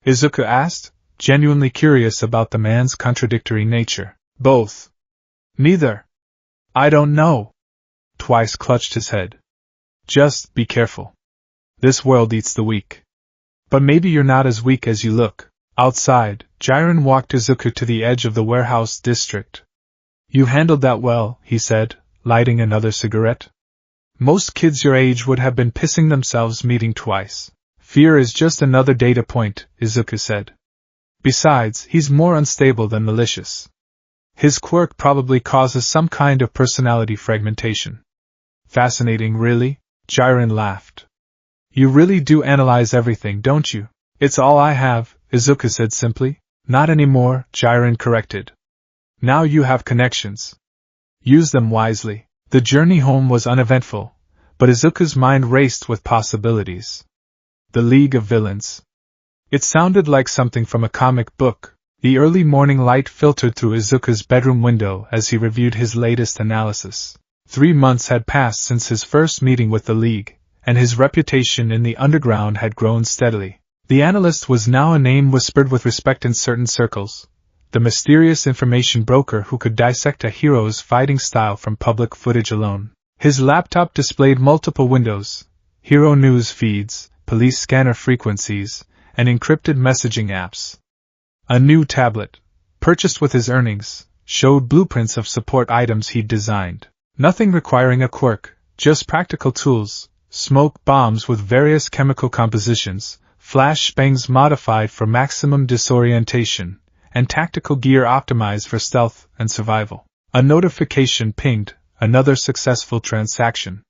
Izuku asked, genuinely curious about the man's contradictory nature. Both. Neither. I don't know. Twice clutched his head. Just be careful. This world eats the weak. But maybe you're not as weak as you look. Outside, Jiren walked Izuku to the edge of the warehouse district. You handled that well, he said, lighting another cigarette. Most kids your age would have been pissing themselves meeting Twice. Fear is just another data point, Izuku said. Besides, he's more unstable than malicious. His quirk probably causes some kind of personality fragmentation. Fascinating, really? Jiren laughed. You really do analyze everything, don't you? It's all I have, Izuku said simply. Not anymore, Jiren corrected. Now you have connections. Use them wisely. The journey home was uneventful, but Izuku's mind raced with possibilities. The League of Villains. It sounded like something from a comic book. The early morning light filtered through Izuku's bedroom window as he reviewed his latest analysis. 3 months had passed since his first meeting with the League, and his reputation in the underground had grown steadily. The analyst was now a name whispered with respect in certain circles, the mysterious information broker who could dissect a hero's fighting style from public footage alone. His laptop displayed multiple windows, hero news feeds, police scanner frequencies, and encrypted messaging apps. A new tablet, purchased with his earnings, showed blueprints of support items he'd designed. Nothing requiring a quirk, just practical tools, smoke bombs with various chemical compositions, flash bangs modified for maximum disorientation, and tactical gear optimized for stealth and survival. A notification pinged, another successful transaction.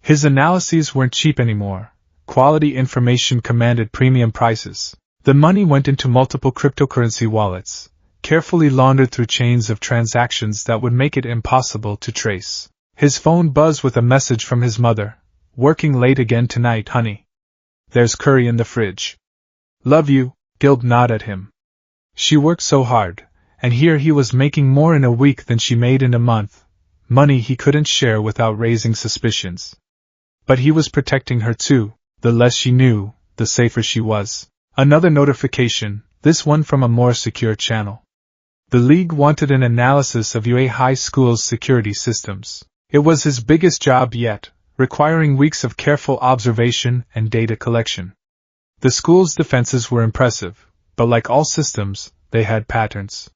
His analyses weren't cheap anymore. Quality information commanded premium prices. The money went into multiple cryptocurrency wallets, carefully laundered through chains of transactions that would make it impossible to trace. His phone buzzed with a message from his mother. Working late again tonight, honey. There's curry in the fridge. Love you, Gilb nodded at him. She worked so hard, and here he was making more in a week than she made in a month, money he couldn't share without raising suspicions. But he was protecting her too. The less she knew, the safer she was. Another notification, this one from a more secure channel. The League wanted an analysis of UA High School's security systems. It was his biggest job yet, requiring weeks of careful observation and data collection. The school's defenses were impressive, but like all systems, they had patterns.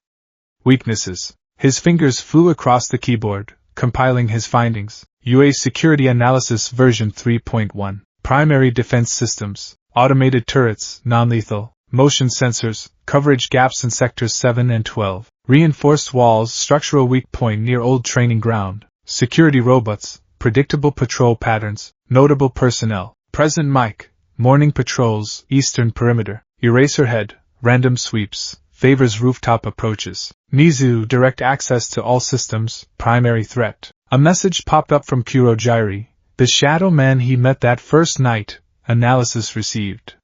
Weaknesses. His fingers flew across the keyboard, compiling his findings. UA Security Analysis version 3.1. Primary defense systems, automated turrets, non-lethal, motion sensors, coverage gaps in sectors 7 and 12, reinforced walls, structural weak point near old training ground, security robots, predictable patrol patterns, notable personnel, present mic, morning patrols, eastern perimeter, Eraserhead, random sweeps, favors rooftop approaches, Nizu, direct access to all systems, primary threat. A message popped up from Kurojiiri, the shadow man he met that first night. Analysis received.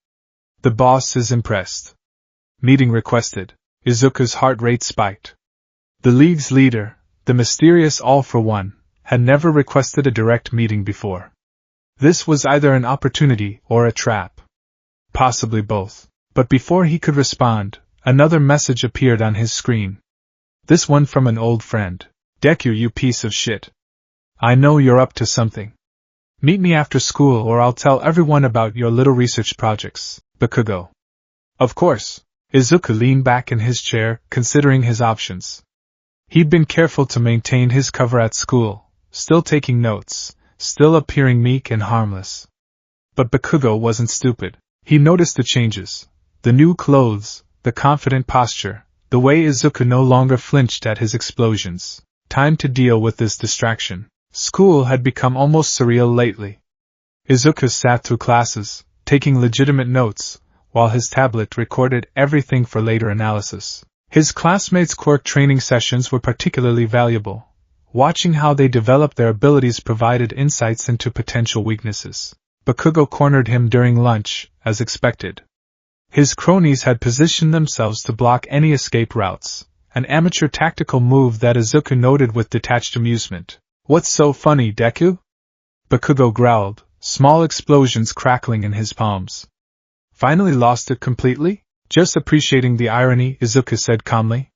The boss is impressed. Meeting requested. Izuku's heart rate spiked. The League's leader, the mysterious All for One, had never requested a direct meeting before. This was either an opportunity or a trap. Possibly both. But before he could respond, another message appeared on his screen. This one from an old friend. Deku, you piece of shit. I know you're up to something. Meet me after school or I'll tell everyone about your little research projects, Bakugo. Of course. Izuku leaned back in his chair, considering his options. He'd been careful to maintain his cover at school, still taking notes, still appearing meek and harmless. But Bakugo wasn't stupid. He noticed the changes, the new clothes, the confident posture, the way Izuku no longer flinched at his explosions. Time to deal with this distraction. School had become almost surreal lately. Izuku sat through classes, taking legitimate notes, while his tablet recorded everything for later analysis. His classmates' quirk training sessions were particularly valuable. Watching how they developed their abilities provided insights into potential weaknesses. Bakugo cornered him during lunch, as expected. His cronies had positioned themselves to block any escape routes, an amateur tactical move that Izuku noted with detached amusement. What's so funny, Deku? Bakugo growled, small explosions crackling in his palms. Finally lost it completely? Just appreciating the irony, Izuku said calmly.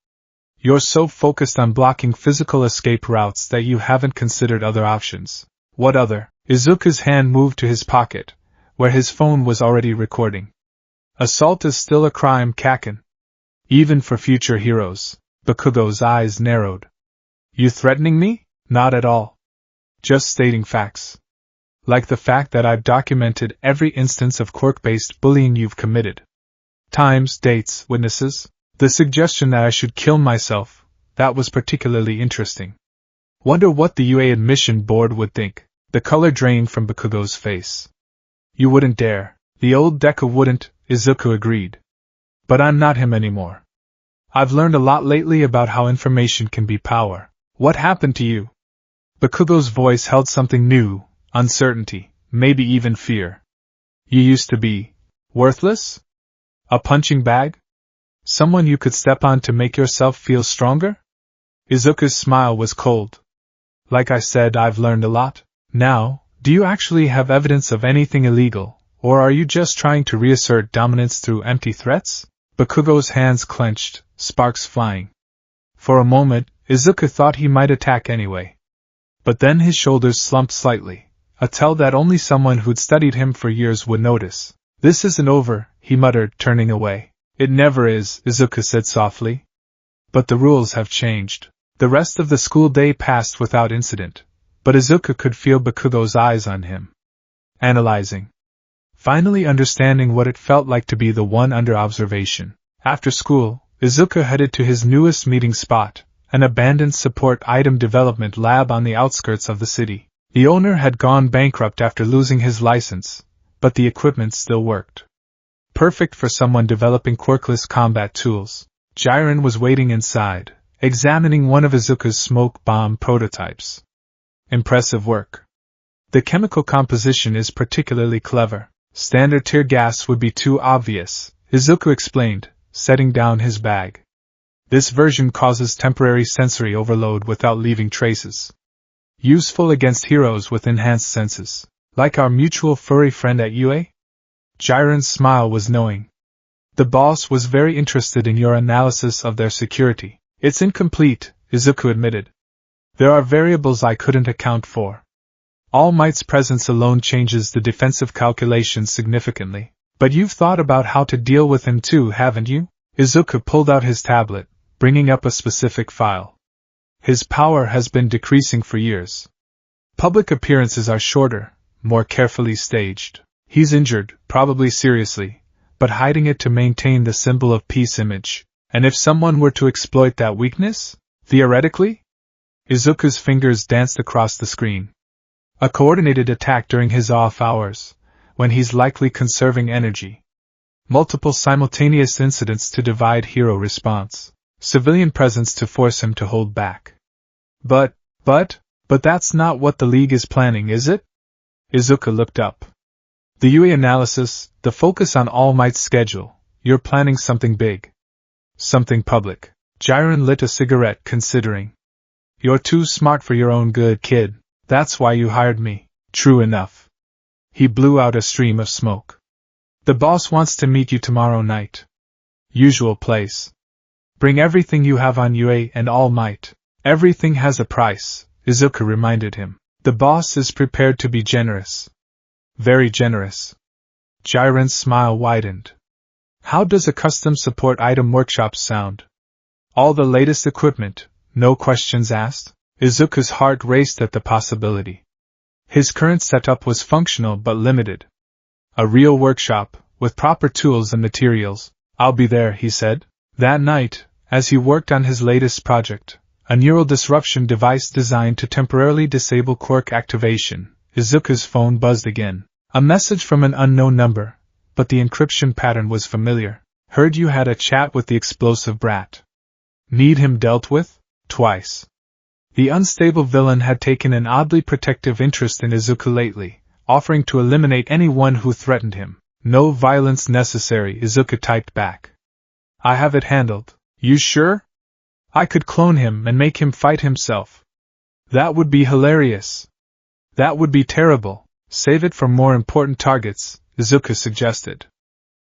You're so focused on blocking physical escape routes that you haven't considered other options. What other? Izuku's hand moved to his pocket, where his phone was already recording. Assault is still a crime, Kaken. Even for future heroes. Bakugo's eyes narrowed. You threatening me? Not at all. Just stating facts. Like the fact that I've documented every instance of quirk-based bullying you've committed. Times, dates, witnesses. The suggestion that I should kill myself, that was particularly interesting. Wonder what the UA admission board would think. The color drained from Bakugo's face. You wouldn't dare. The old Deku wouldn't, Izuku agreed. But I'm not him anymore. I've learned a lot lately about how information can be power. What happened to you? Bakugo's voice held something new, uncertainty, maybe even fear. You used to be worthless? A punching bag? Someone you could step on to make yourself feel stronger? Izuku's smile was cold. Like I said, I've learned a lot. Now, do you actually have evidence of anything illegal, or are you just trying to reassert dominance through empty threats? Bakugo's hands clenched, sparks flying. For a moment, Izuku thought he might attack anyway. But then his shoulders slumped slightly, a tell that only someone who'd studied him for years would notice. This isn't over, he muttered, turning away. It never is, Izuku said softly. But the rules have changed. The rest of the school day passed without incident, but Izuku could feel Bakugo's eyes on him. Analyzing. Finally understanding what it felt like to be the one under observation. After school, Izuku headed to his newest meeting spot, an abandoned support item development lab on the outskirts of the city. The owner had gone bankrupt after losing his license, but the equipment still worked. Perfect for someone developing quirkless combat tools. Jiren was waiting inside, examining one of Izuku's smoke bomb prototypes. Impressive work. The chemical composition is particularly clever. Standard tear gas would be too obvious, Izuku explained, setting down his bag. This version causes temporary sensory overload without leaving traces. Useful against heroes with enhanced senses, like our mutual furry friend at UA? Jiren's smile was knowing. The boss was very interested in your analysis of their security. It's incomplete, Izuku admitted. There are variables I couldn't account for. All Might's presence alone changes the defensive calculations significantly. But you've thought about how to deal with him too, haven't you? Izuku pulled out his tablet, bringing up a specific file. His power has been decreasing for years. Public appearances are shorter, more carefully staged. He's injured, probably seriously, but hiding it to maintain the symbol of peace image. And if someone were to exploit that weakness? Theoretically? Izuku's fingers danced across the screen. A coordinated attack during his off hours, when he's likely conserving energy. Multiple simultaneous incidents to divide hero response. Civilian presence to force him to hold back. But that's not what the League is planning, is it? Izuku looked up. The UA analysis, the focus on All Might's schedule, you're planning something big. Something public. Jiren lit a cigarette, considering. You're too smart for your own good, kid. That's why you hired me. True enough. He blew out a stream of smoke. The boss wants to meet you tomorrow night. Usual place. Bring everything you have on UA and All Might. Everything has a price, Izuku reminded him. The boss is prepared to be generous. Very generous. Jiren's smile widened. How does a custom support item workshop sound? All the latest equipment, no questions asked? Izuku's heart raced at the possibility. His current setup was functional but limited. A real workshop, with proper tools and materials. I'll be there, he said. That night, as he worked on his latest project, a neural disruption device designed to temporarily disable quirk activation, Izuku's phone buzzed again. A message from an unknown number, but the encryption pattern was familiar. Heard you had a chat with the explosive brat. Need him dealt with? Twice. The unstable villain had taken an oddly protective interest in Izuku lately, offering to eliminate anyone who threatened him. No violence necessary, Izuku typed back. I have it handled. You sure? I could clone him and make him fight himself. That would be hilarious. That would be terrible. Save it for more important targets, Izuku suggested.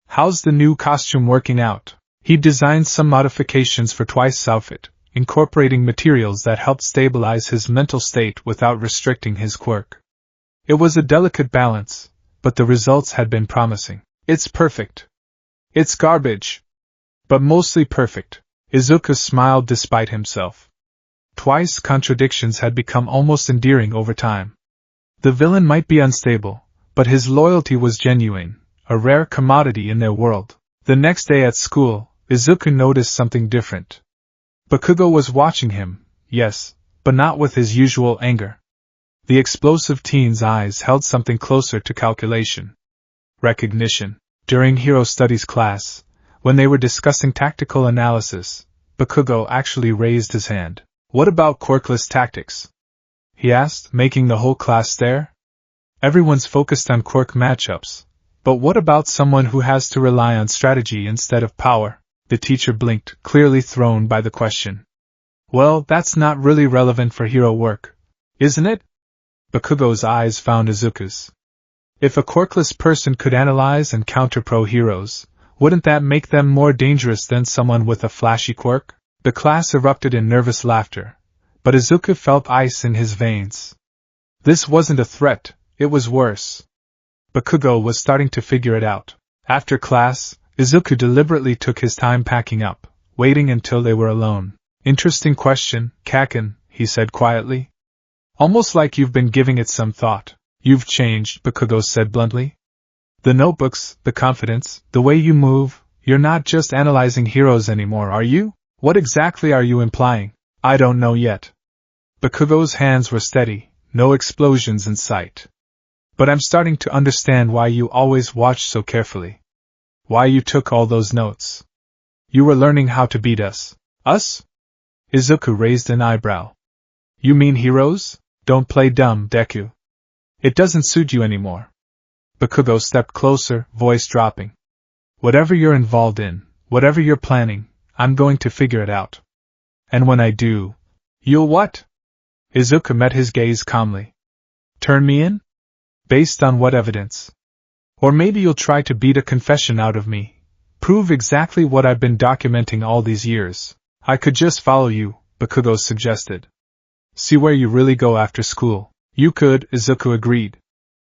How's the new costume working out? He designed some modifications for Twice's outfit, incorporating materials that helped stabilize his mental state without restricting his quirk. It was a delicate balance, but the results had been promising. It's perfect. It's garbage. But mostly perfect. Izuku smiled despite himself. Twice's contradictions had become almost endearing over time. The villain might be unstable, but his loyalty was genuine, a rare commodity in their world. The next day at school, Izuku noticed something different. Bakugo was watching him, yes, but not with his usual anger. The explosive teen's eyes held something closer to calculation. Recognition. During Hero Studies class, when they were discussing tactical analysis, Bakugo actually raised his hand. What about quirkless tactics? He asked, making the whole class stare. Everyone's focused on quirk matchups, but what about someone who has to rely on strategy instead of power? The teacher blinked, clearly thrown by the question. Well, that's not really relevant for hero work, isn't it? Bakugo's eyes found Izuku's. If a quirkless person could analyze and counter pro heroes, wouldn't that make them more dangerous than someone with a flashy quirk? The class erupted in nervous laughter, but Izuku felt ice in his veins. This wasn't a threat, it was worse. Bakugo was starting to figure it out. After class, Izuku deliberately took his time packing up, waiting until they were alone. Interesting question, Kaken, he said quietly. Almost like you've been giving it some thought. You've changed, Bakugo said bluntly. The notebooks, the confidence, the way you move, you're not just analyzing heroes anymore, are you? What exactly are you implying? I don't know yet. Bakugo's hands were steady, no explosions in sight. But I'm starting to understand why you always watched so carefully. Why you took all those notes. You were learning how to beat us. Us? Izuku raised an eyebrow. You mean heroes? Don't play dumb, Deku. It doesn't suit you anymore. Bakugo stepped closer, voice dropping. Whatever you're involved in, whatever you're planning, I'm going to figure it out. And when I do, you'll what? Izuku met his gaze calmly. Turn me in? Based on what evidence? Or maybe you'll try to beat a confession out of me. Prove exactly what I've been documenting all these years. I could just follow you, Bakugo suggested. See where you really go after school. You could, Izuku agreed.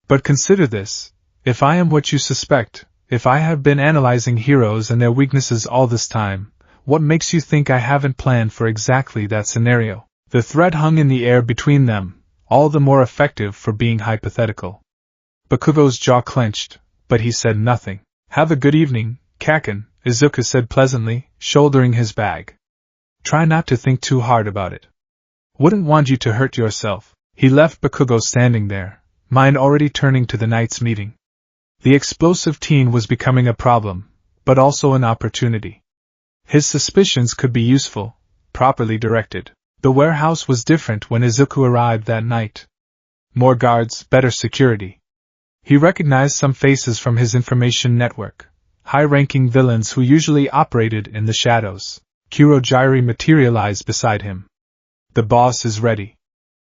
But consider this. If I am what you suspect, if I have been analyzing heroes and their weaknesses all this time, what makes you think I haven't planned for exactly that scenario? The thread hung in the air between them, all the more effective for being hypothetical. Bakugo's jaw clenched, but he said nothing. Have a good evening, Kaken, Izuku said pleasantly, shouldering his bag. Try not to think too hard about it. Wouldn't want you to hurt yourself. He left Bakugo standing there, mind already turning to the night's meeting. The explosive teen was becoming a problem, but also an opportunity. His suspicions could be useful, properly directed. The warehouse was different when Izuku arrived that night. More guards, better security. He recognized some faces from his information network, high-ranking villains who usually operated in the shadows. Kurojiri materialized beside him. The boss is ready.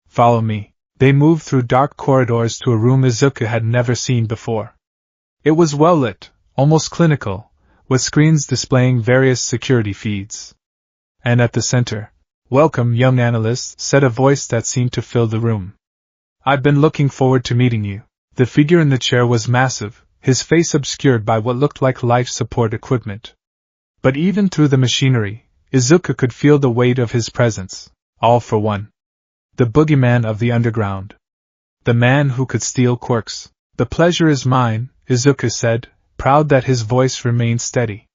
Follow me. They moved through dark corridors to a room Izuku had never seen before. It was well lit, almost clinical, with screens displaying various security feeds. And at the center, "Welcome, young analyst," said a voice that seemed to fill the room. I've been looking forward to meeting you. The figure in the chair was massive, his face obscured by what looked like life support equipment. But even through the machinery, Izuku could feel the weight of his presence. All for one. The boogeyman of the underground. The man who could steal quirks. The pleasure is mine, Izuku said, proud that his voice remained steady.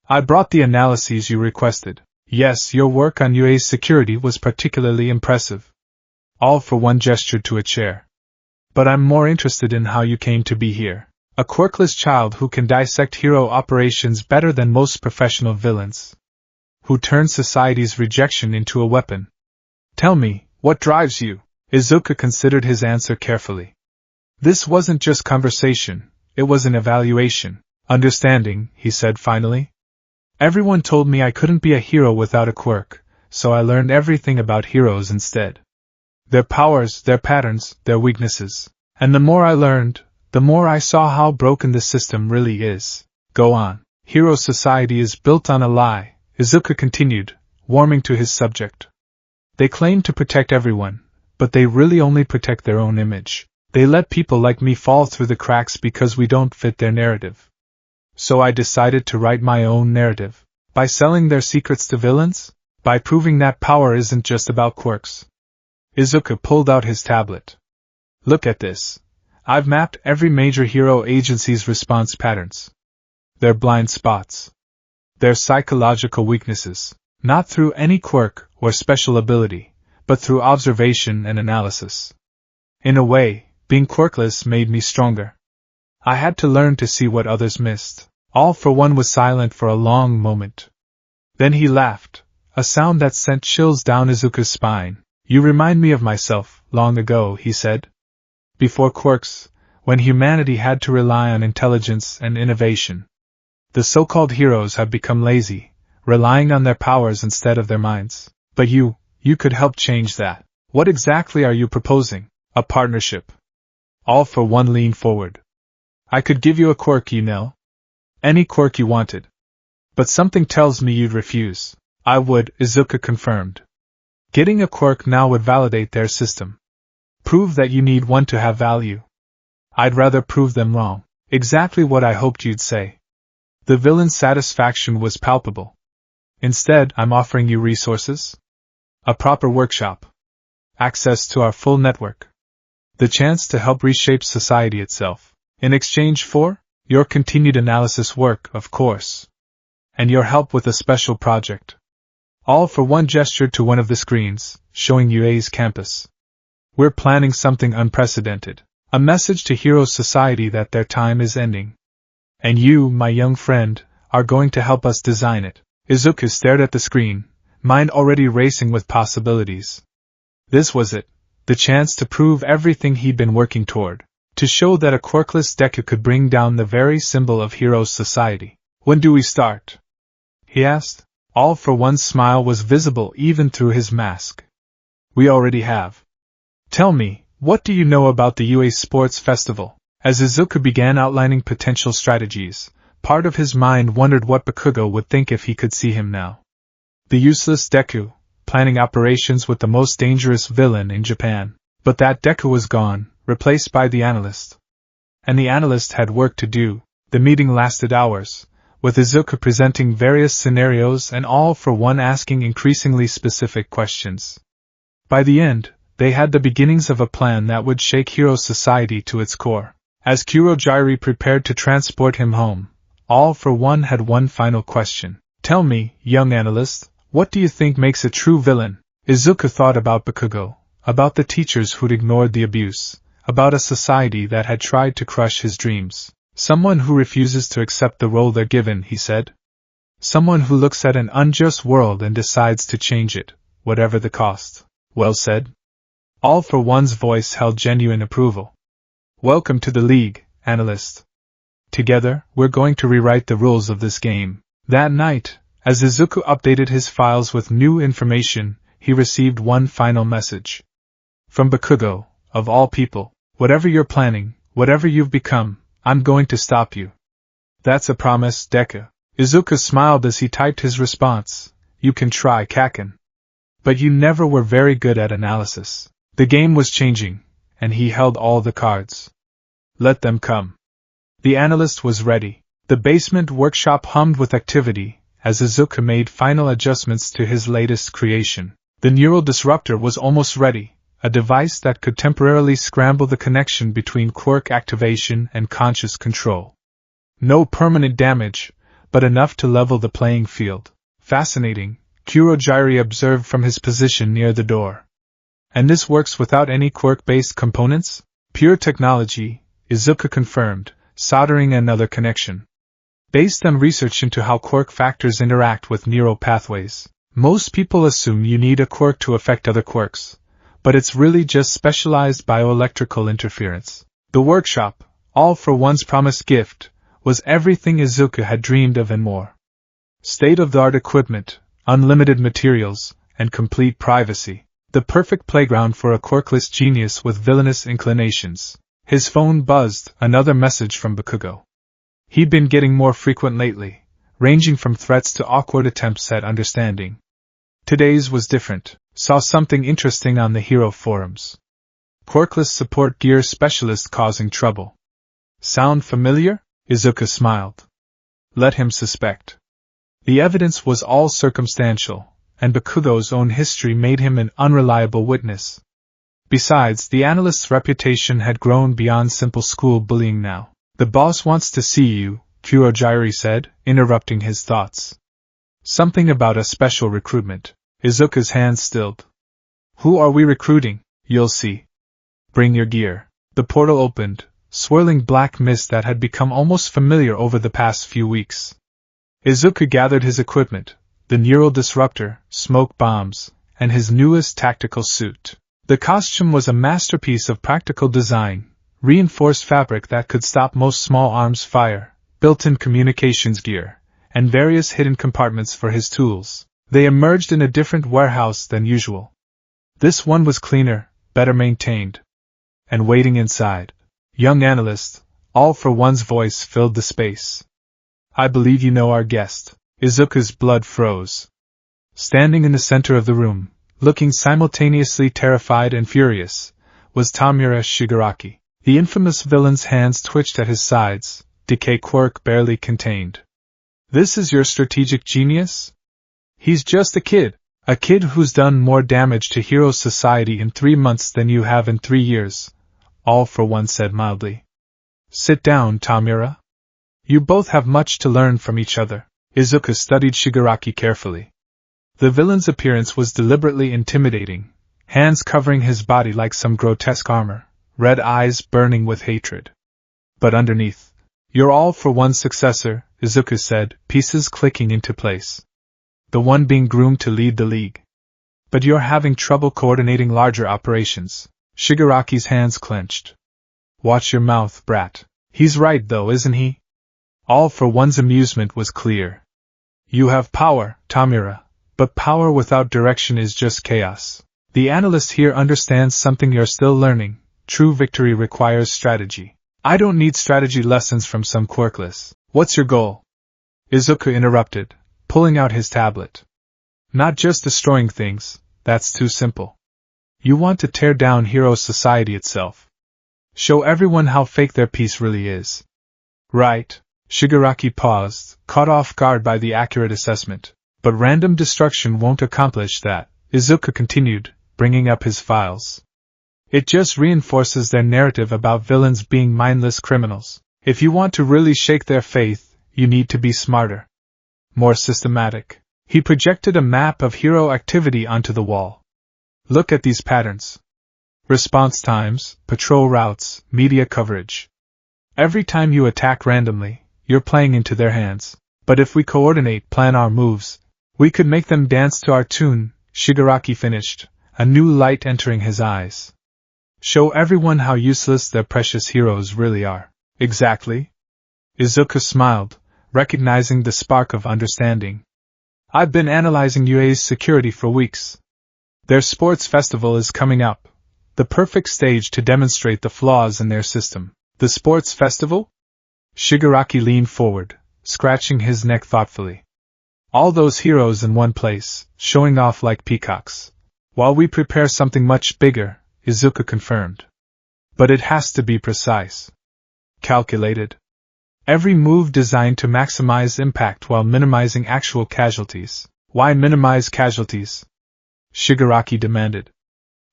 I brought the analyses you requested. Yes, your work on UA's security was particularly impressive. All for one gestured to a chair. But I'm more interested in how you came to be here. A quirkless child who can dissect hero operations better than most professional villains. Who turns society's rejection into a weapon. Tell me, what drives you? Izuku considered his answer carefully. This wasn't just conversation, it was an evaluation. Understanding, he said finally. Everyone told me I couldn't be a hero without a quirk, so I learned everything about heroes instead. Their powers, their patterns, their weaknesses. And the more I learned, the more I saw how broken the system really is. Go on. Hero society is built on a lie, Izuku continued, warming to his subject. They claim to protect everyone, but they really only protect their own image. They let people like me fall through the cracks because we don't fit their narrative. So I decided to write my own narrative. By selling their secrets to villains? By proving that power isn't just about quirks. Izuku pulled out his tablet. Look at this. I've mapped every major hero agency's response patterns. Their blind spots. Their psychological weaknesses. Not through any quirk or special ability, but through observation and analysis. In a way, being quirkless made me stronger. I had to learn to see what others missed. All for one was silent for a long moment. Then he laughed, a sound that sent chills down Izuku's spine. You remind me of myself, long ago, he said. Before quirks, when humanity had to rely on intelligence and innovation. The so-called heroes have become lazy, relying on their powers instead of their minds. But you could help change that. What exactly are you proposing? A partnership. All for one leaned forward. I could give you a quirk, you know. Any quirk you wanted. But something tells me you'd refuse. I would, Izuku confirmed. Getting a quirk now would validate their system. Prove that you need one to have value. I'd rather prove them wrong. Exactly what I hoped you'd say. The villain's satisfaction was palpable. Instead, I'm offering you resources. A proper workshop. Access to our full network. The chance to help reshape society itself. In exchange for? Your continued analysis work, of course. And your help with a special project. All for one gestured to one of the screens, showing UA's campus. We're planning something unprecedented. A message to Hero Society that their time is ending. And you, my young friend, are going to help us design it. Izuku stared at the screen, mind already racing with possibilities. This was it, the chance to prove everything he'd been working toward. To show that a quirkless Deku could bring down the very symbol of Hero Society. When do we start? He asked. All for one's smile was visible even through his mask. We already have. Tell me, what do you know about the UA Sports Festival? As Izuku began outlining potential strategies, part of his mind wondered what Bakugo would think if he could see him now. The useless Deku, planning operations with the most dangerous villain in Japan. But that Deku was gone, replaced by the analyst. And the analyst had work to do. The meeting lasted hours, with Izuku presenting various scenarios and all for one asking increasingly specific questions. By the end, they had the beginnings of a plan that would shake Hero Society to its core. As Kurojairi prepared to transport him home, all for one had one final question. Tell me, young analyst, what do you think makes a true villain? Izuku thought about Bakugo, about the teachers who'd ignored the abuse, about a society that had tried to crush his dreams. Someone who refuses to accept the role they're given, he said. Someone who looks at an unjust world and decides to change it, whatever the cost. Well said. All for one's voice held genuine approval. Welcome to the League, analyst. Together, we're going to rewrite the rules of this game. That night, as Izuku updated his files with new information, he received one final message. From Bakugo, of all people. Whatever you're planning, whatever you've become, I'm going to stop you. That's a promise, Deku. Izuku smiled as he typed his response. You can try, Kaken. But you never were very good at analysis. The game was changing, and he held all the cards. Let them come. The analyst was ready. The basement workshop hummed with activity, as Izuku made final adjustments to his latest creation. The neural disruptor was almost ready, a device that could temporarily scramble the connection between quirk activation and conscious control. No permanent damage, but enough to level the playing field. Fascinating, Kurogiri observed from his position near the door. And this works without any quirk-based components? Pure technology, Izuku confirmed, soldering another connection. Based on research into how quirk factors interact with neural pathways, most people assume you need a quirk to affect other quirks, but it's really just specialized bioelectrical interference. The workshop, all for one's promised gift, was everything Izuku had dreamed of and more. State-of-the-art equipment, unlimited materials, and complete privacy. The perfect playground for a quirkless genius with villainous inclinations. His phone buzzed, another message from Bakugo. He'd been getting more frequent lately, ranging from threats to awkward attempts at understanding. Today's was different. Saw something interesting on the hero forums. Quirkless support gear specialist causing trouble. Sound familiar? Izuku smiled. Let him suspect. The evidence was all circumstantial, and Bakugo's own history made him an unreliable witness. Besides, the analyst's reputation had grown beyond simple school bullying now. The boss wants to see you, Kurogiri said, interrupting his thoughts. Something about a special recruitment. Izuku's hand stilled. Who are we recruiting? You'll see. Bring your gear. The portal opened, swirling black mist that had become almost familiar over the past few weeks. Izuku gathered his equipment, the neural disruptor, smoke bombs, and his newest tactical suit. The costume was a masterpiece of practical design, reinforced fabric that could stop most small arms fire, built-in communications gear, and various hidden compartments for his tools. They emerged in a different warehouse than usual. This one was cleaner, better maintained. And waiting inside, young analyst, all for one's voice filled the space. I believe you know our guest. Izuku's blood froze. Standing in the center of the room, looking simultaneously terrified and furious, was Tamura Shigaraki. The infamous villain's hands twitched at his sides, decay quirk barely contained. This is your strategic genius? He's just a kid who's done more damage to Hero Society in 3 months than you have in 3 years, all for one said mildly. Sit down, Tamura. You both have much to learn from each other. Izuku studied Shigaraki carefully. The villain's appearance was deliberately intimidating, hands covering his body like some grotesque armor, red eyes burning with hatred. But underneath, you're all for one's successor, Izuku said, pieces clicking into place. The one being groomed to lead the league. But you're having trouble coordinating larger operations. Shigaraki's hands clenched. Watch your mouth, brat. He's right though, isn't he? All for one's amusement was clear. You have power, Tamura, but power without direction is just chaos. The analyst here understands something you're still learning. True victory requires strategy. I don't need strategy lessons from some quirkless. What's your goal? Izuku interrupted, pulling out his tablet. Not just destroying things, that's too simple. You want to tear down Hero Society itself. Show everyone how fake their piece really is. Right. Shigaraki paused, caught off guard by the accurate assessment. But random destruction won't accomplish that, Izuku continued, bringing up his files. It just reinforces their narrative about villains being mindless criminals. If you want to really shake their faith, you need to be smarter. More systematic. He projected a map of hero activity onto the wall. Look at these patterns. Response times, patrol routes, media coverage. Every time you attack randomly, you're playing into their hands. But if we coordinate, plan our moves, we could make them dance to our tune, Shigaraki finished, a new light entering his eyes. Show everyone how useless their precious heroes really are. Exactly. Izuku smiled, recognizing the spark of understanding. I've been analyzing UA's security for weeks. Their sports festival is coming up, the perfect stage to demonstrate the flaws in their system. The sports festival? Shigaraki leaned forward, scratching his neck thoughtfully. All those heroes in one place, showing off like peacocks. While we prepare something much bigger, Izuku confirmed. But it has to be precise. Calculated. Every move designed to maximize impact while minimizing actual casualties. Why minimize casualties? Shigaraki demanded.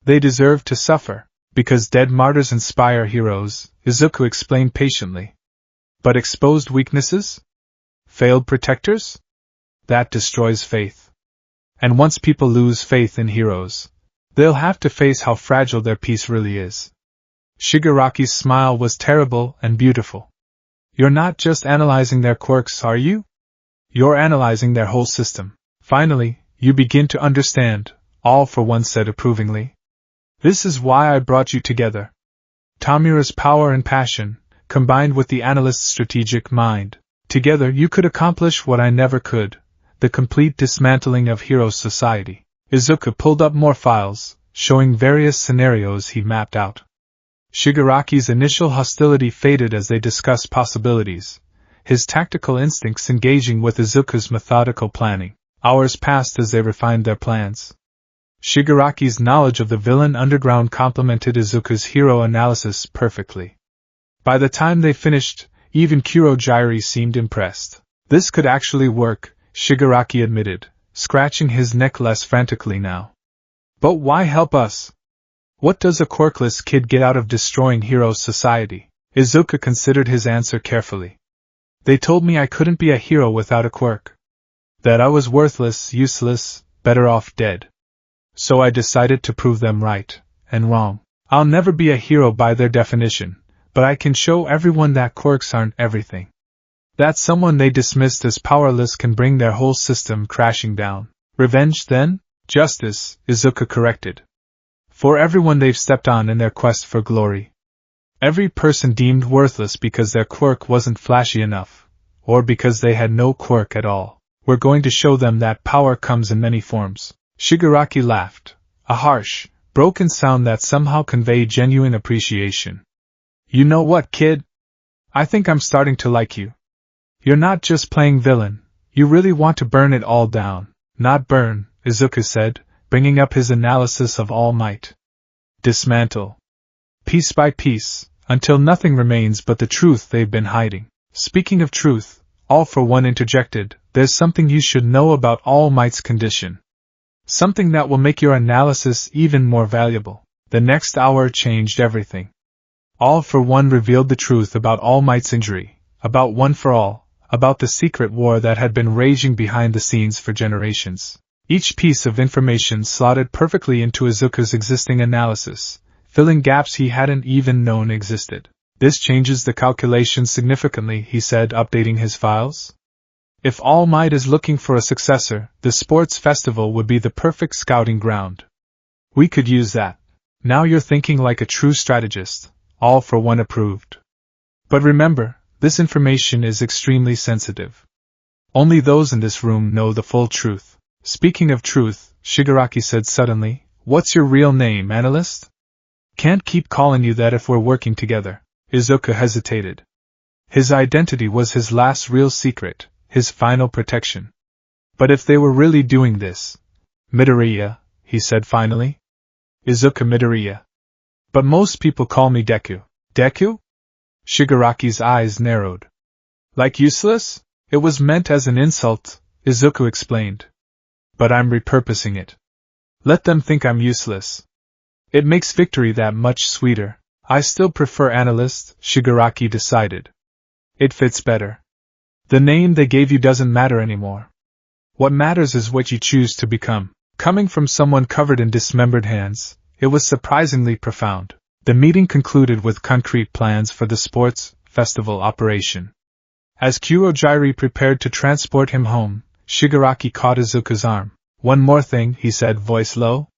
They deserve to suffer, because dead martyrs inspire heroes, Izuku explained patiently. But exposed weaknesses? Failed protectors? That destroys faith. And once people lose faith in heroes, they'll have to face how fragile their peace really is. Shigaraki's smile was terrible and beautiful. You're not just analyzing their quirks, are you? You're analyzing their whole system. Finally, you begin to understand, All for One said approvingly. This is why I brought you together. Tamura's power and passion, combined with the analyst's strategic mind. Together you could accomplish what I never could, the complete dismantling of Hero Society. Izuku pulled up more files, showing various scenarios he mapped out. Shigaraki's initial hostility faded as they discussed possibilities, his tactical instincts engaging with Izuku's methodical planning. Hours passed as they refined their plans. Shigaraki's knowledge of the villain underground complemented Izuku's hero analysis perfectly. By the time they finished, even Kurojiiri seemed impressed. This could actually work, Shigaraki admitted, scratching his neck less frantically now. But why help us? What does a quirkless kid get out of destroying Hero Society? Izuku considered his answer carefully. They told me I couldn't be a hero without a quirk. That I was worthless, useless, better off dead. So I decided to prove them right, and wrong. I'll never be a hero by their definition, but I can show everyone that quirks aren't everything. That someone they dismissed as powerless can bring their whole system crashing down. Revenge, then? Justice, Izuku corrected. For everyone they've stepped on in their quest for glory. Every person deemed worthless because their quirk wasn't flashy enough, or because they had no quirk at all. We're going to show them that power comes in many forms. Shigaraki laughed, a harsh, broken sound that somehow conveyed genuine appreciation. You know what, kid? I think I'm starting to like you. You're not just playing villain, you really want to burn it all down. Not burn, Izuku said, bringing up his analysis of All Might. Dismantle. Piece by piece, until nothing remains but the truth they've been hiding. Speaking of truth, All for One interjected, there's something you should know about All Might's condition. Something that will make your analysis even more valuable. The next hour changed everything. All for One revealed the truth about All Might's injury, about One for All, about the secret war that had been raging behind the scenes for generations. Each piece of information slotted perfectly into Izuku's existing analysis, filling gaps he hadn't even known existed. This changes the calculation significantly, he said, updating his files. If All Might is looking for a successor, the sports festival would be the perfect scouting ground. We could use that. Now you're thinking like a true strategist, All for One approved. But remember, this information is extremely sensitive. Only those in this room know the full truth. Speaking of truth, Shigaraki said suddenly, what's your real name, analyst? Can't keep calling you that if we're working together. Izuku hesitated. His identity was his last real secret, his final protection. But if they were really doing this, Midoriya, he said finally. Izuku Midoriya. But most people call me Deku. Deku? Shigaraki's eyes narrowed. Like useless? It was meant as an insult, Izuku explained. But I'm repurposing it. Let them think I'm useless. It makes victory that much sweeter. I still prefer analyst, Shigaraki decided. It fits better. The name they gave you doesn't matter anymore. What matters is what you choose to become. Coming from someone covered in dismembered hands, it was surprisingly profound. The meeting concluded with concrete plans for the sports festival operation. As Kurojiiri prepared to transport him home, Shigaraki caught Izuku's arm. One more thing, he said, voice low.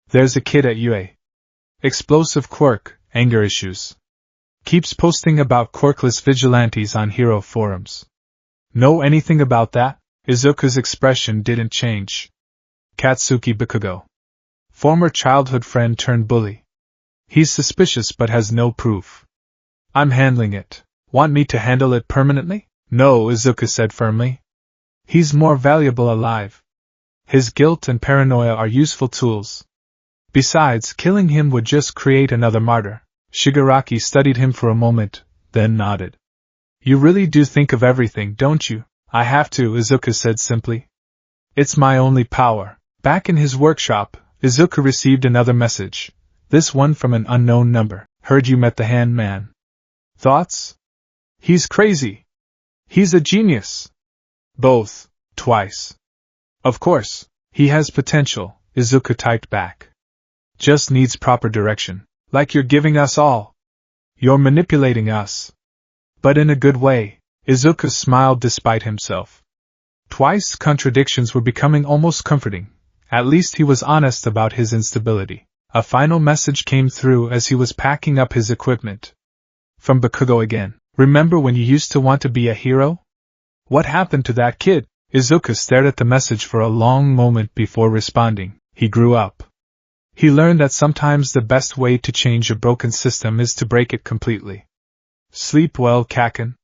There's a kid at UA. Explosive quirk, anger issues. Keeps posting about quirkless vigilantes on hero forums. Know anything about that? Izuku's expression didn't change. Katsuki Bakugo. Former childhood friend turned bully. He's suspicious but has no proof. I'm handling it. Want me to handle it permanently? No, Izuku said firmly. He's more valuable alive. His guilt and paranoia are useful tools. Besides, killing him would just create another martyr. Shigaraki studied him for a moment, then nodded. You really do think of everything, don't you? I have to, Izuku said simply. It's my only power. Back in his workshop, Izuku received another message, this one from an unknown number. Heard you met the hand man. Thoughts? He's crazy. He's a genius. Both, twice. Of course, he has potential, Izuku typed back. Just needs proper direction. Like you're giving us all. You're manipulating us. But in a good way, Izuku smiled despite himself. Twice contradictions were becoming almost comforting. At least he was honest about his instability. A final message came through as he was packing up his equipment. From Bakugo again. Remember when you used to want to be a hero? What happened to that kid? Izuku stared at the message for a long moment before responding. He grew up. He learned that sometimes the best way to change a broken system is to break it completely. Sleep well, Kaken.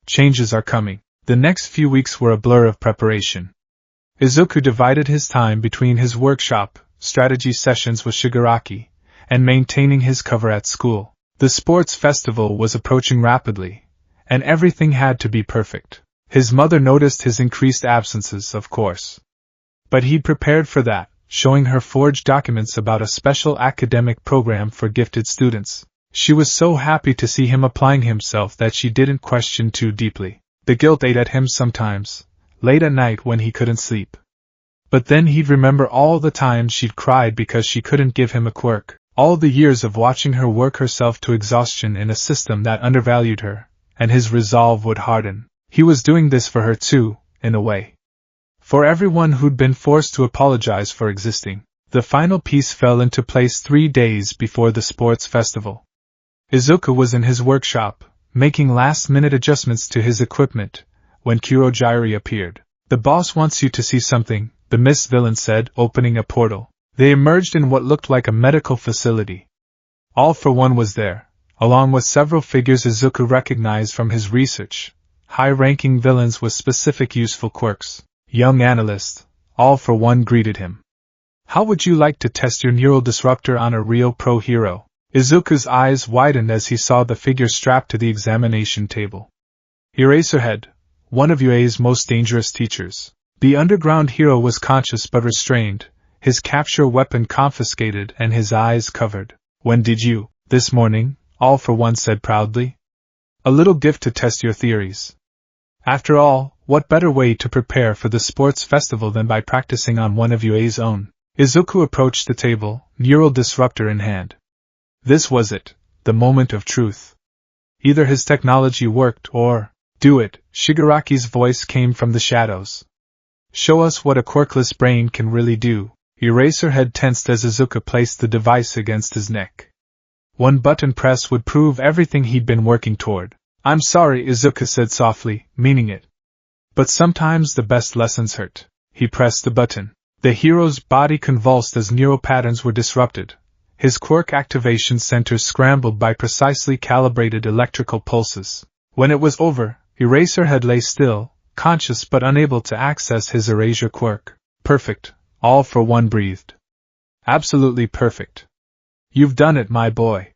Changes are coming. The next few weeks were a blur of preparation. Izuku divided his time between his workshop, strategy sessions with Shigaraki, and maintaining his cover at school. The sports festival was approaching rapidly, and everything had to be perfect. His mother noticed his increased absences, of course. But he'd prepared for that, showing her forged documents about a special academic program for gifted students. She was so happy to see him applying himself that she didn't question too deeply. The guilt ate at him sometimes, late at night when he couldn't sleep. But then he'd remember all the times she'd cried because she couldn't give him a quirk, all the years of watching her work herself to exhaustion in a system that undervalued her, and his resolve would harden. He was doing this for her too, in a way. For everyone who'd been forced to apologize for existing. The final piece fell into place 3 days before the sports festival. Izuku was in his workshop, making last-minute adjustments to his equipment, when Kurojiri appeared. The boss wants you to see something, the Miss Villain said, opening a portal. They emerged in what looked like a medical facility. All for One was there, along with several figures Izuku recognized from his research, high-ranking villains with specific useful quirks. Young analyst, All for One greeted him. How would you like to test your neural disruptor on a real pro hero? Izuku's eyes widened as he saw the figure strapped to the examination table. Eraserhead, one of UA's most dangerous teachers. The underground hero was conscious but restrained, his capture weapon confiscated and his eyes covered. When did you? This morning, All for One said proudly. A little gift to test your theories. After all, what better way to prepare for the sports festival than by practicing on one of UA's own? Izuku approached the table, neural disruptor in hand. This was it, the moment of truth. Either his technology worked or, do it, Shigaraki's voice came from the shadows. Show us what a quirkless brain can really do. Eraserhead tensed as Izuku placed the device against his neck. One button press would prove everything he'd been working toward. I'm sorry, Izuku said softly, meaning it. But sometimes the best lessons hurt. He pressed the button. The hero's body convulsed as neural patterns were disrupted. His quirk activation centers scrambled by precisely calibrated electrical pulses. When it was over, Eraserhead lay still, conscious but unable to access his erasure quirk. Perfect, All for One breathed. Absolutely perfect. You've done it, my boy.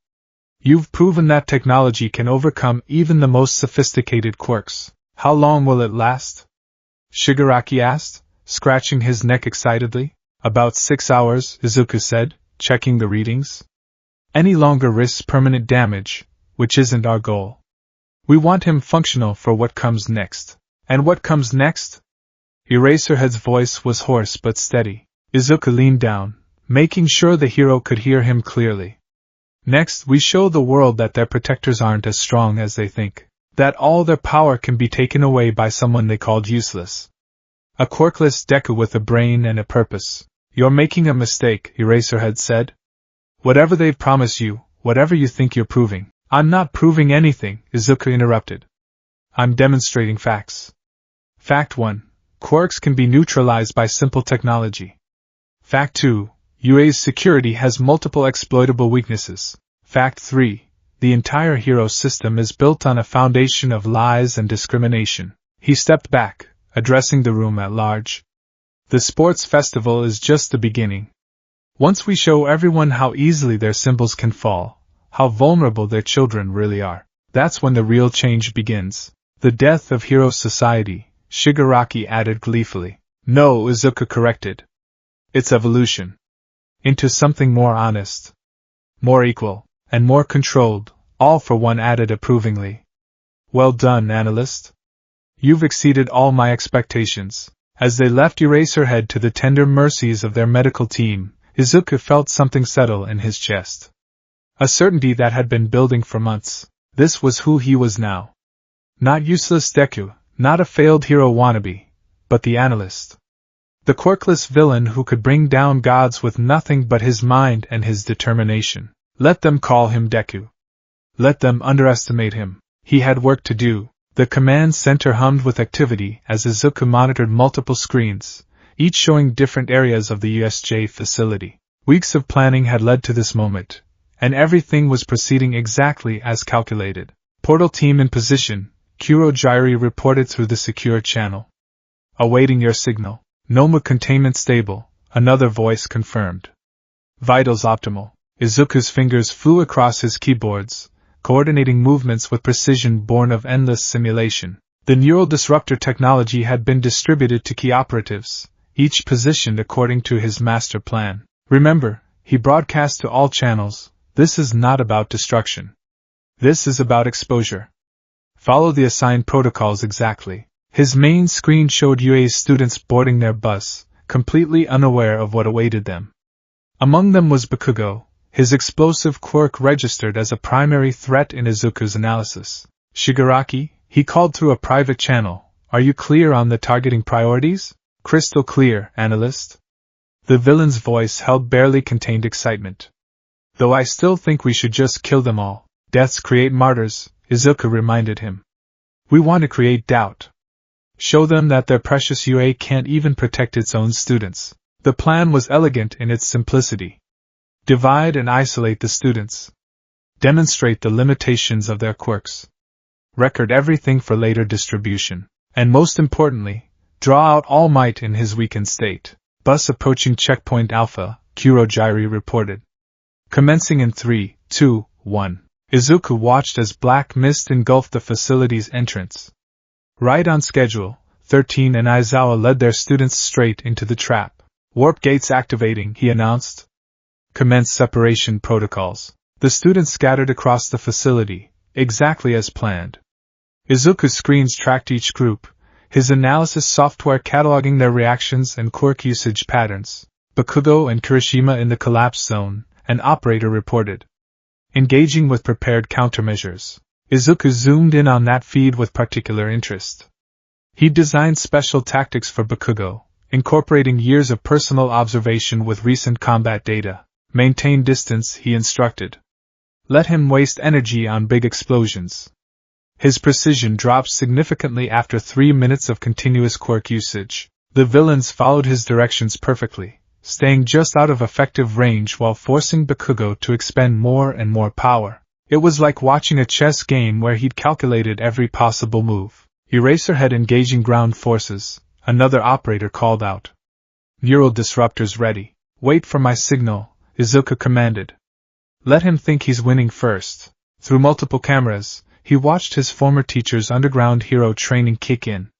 You've proven that technology can overcome even the most sophisticated quirks. How long will it last? Shigaraki asked, scratching his neck excitedly. About 6 hours, Izuku said, checking the readings. Any longer risks permanent damage, which isn't our goal. We want him functional for what comes next. And what comes next? Eraserhead's voice was hoarse but steady. Izuku leaned down, making sure the hero could hear him clearly. Next, we show the world that their protectors aren't as strong as they think. That all their power can be taken away by someone they called useless. A quirkless Deku with a brain and a purpose. You're making a mistake, Eraserhead said. Whatever they've promised you, whatever you think you're proving. I'm not proving anything, Izuku interrupted. I'm demonstrating facts. Fact 1. Quirks can be neutralized by simple technology. Fact 2. UA's security has multiple exploitable weaknesses. Fact 3. The entire hero system is built on a foundation of lies and discrimination. He stepped back, addressing the room at large. The sports festival is just the beginning. Once we show everyone how easily their symbols can fall, how vulnerable their children really are. That's when the real change begins. The death of hero society, Shigaraki added gleefully. No, Izuku corrected. It's evolution. Into something more honest, more equal, and more controlled, all for one added approvingly. Well done, analyst. You've exceeded all my expectations. As they left Eraserhead to the tender mercies of their medical team, Izuku felt something settle in his chest. A certainty that had been building for months. This was who he was now. Not useless Deku, not a failed hero wannabe, but the analyst. The quirkless villain who could bring down gods with nothing but his mind and his determination. Let them call him Deku. Let them underestimate him. He had work to do. The command center hummed with activity as Izuku monitored multiple screens, each showing different areas of the USJ facility. Weeks of planning had led to this moment, and everything was proceeding exactly as calculated. Portal team in position, Kurogyri reported through the secure channel. Awaiting your signal. Noma containment stable, another voice confirmed. Vitals optimal. Izuku's fingers flew across his keyboards, coordinating movements with precision born of endless simulation. The neural disruptor technology had been distributed to key operatives, each positioned according to his master plan. Remember, he broadcast to all channels, this is not about destruction. This is about exposure. Follow the assigned protocols exactly. His main screen showed UA's students boarding their bus, completely unaware of what awaited them. Among them was Bakugo, his explosive quirk registered as a primary threat in Izuku's analysis. Shigaraki, he called through a private channel, are you clear on the targeting priorities? Crystal clear, analyst. The villain's voice held barely contained excitement. Though I still think we should just kill them all. Deaths create martyrs, Izuku reminded him. We want to create doubt. Show them that their precious UA can't even protect its own students. The plan was elegant in its simplicity. Divide and isolate the students. Demonstrate the limitations of their quirks. Record everything for later distribution. And most importantly, draw out All Might in his weakened state. Bus approaching checkpoint Alpha, Kurogyri reported. Commencing in 3, 2, 1. Izuku watched as black mist engulfed the facility's entrance. Right on schedule, 13 and Aizawa led their students straight into the trap. Warp gates activating, he announced. Commence separation protocols. The students scattered across the facility, exactly as planned. Izuku's screens tracked each group, his analysis software cataloging their reactions and quirk usage patterns. Bakugo and Kirishima in the collapse zone, an operator reported. Engaging with prepared countermeasures. Izuku zoomed in on that feed with particular interest. He designed special tactics for Bakugo, incorporating years of personal observation with recent combat data. Maintain distance, he instructed. Let him waste energy on big explosions. His precision dropped significantly after 3 minutes of continuous quirk usage. The villains followed his directions perfectly, staying just out of effective range while forcing Bakugo to expend more and more power. It was like watching a chess game where he'd calculated every possible move. Eraserhead engaging ground forces, another operator called out. Neural disruptors ready. Wait for my signal, Izuku commanded. Let him think he's winning first. Through multiple cameras, he watched his former teacher's underground hero training kick in.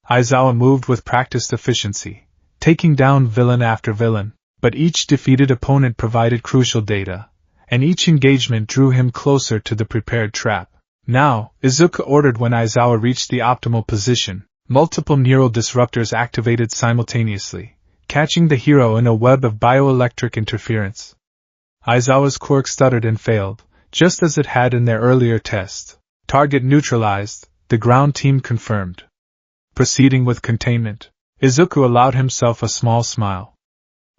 Aizawa moved with practiced efficiency, taking down villain after villain, but each defeated opponent provided crucial data, and each engagement drew him closer to the prepared trap. Now, Izuku ordered when Aizawa reached the optimal position, multiple neural disruptors activated simultaneously, catching the hero in a web of bioelectric interference. Aizawa's quirk stuttered and failed, just as it had in their earlier test. Target neutralized, the ground team confirmed. Proceeding with containment, Izuku allowed himself a small smile.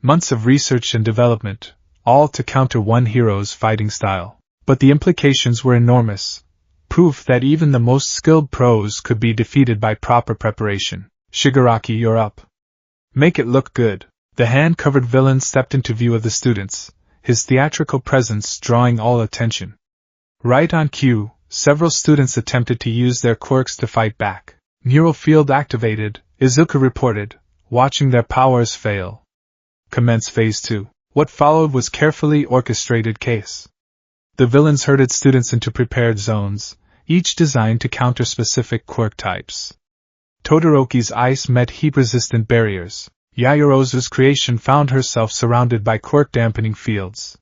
Months of research and development, all to counter one hero's fighting style. But the implications were enormous. Proof that even the most skilled pros could be defeated by proper preparation. Shigaraki, you're up. Make it look good. The hand-covered villain stepped into view of the students, his theatrical presence drawing all attention. Right on cue, several students attempted to use their quirks to fight back. Neural field activated, Izuku reported, watching their powers fail. Commence Phase 2. What followed was carefully orchestrated chaos. The villains herded students into prepared zones, each designed to counter specific quirk types. Todoroki's ice met heat-resistant barriers. Yayorozu's creation found herself surrounded by quirk-dampening fields.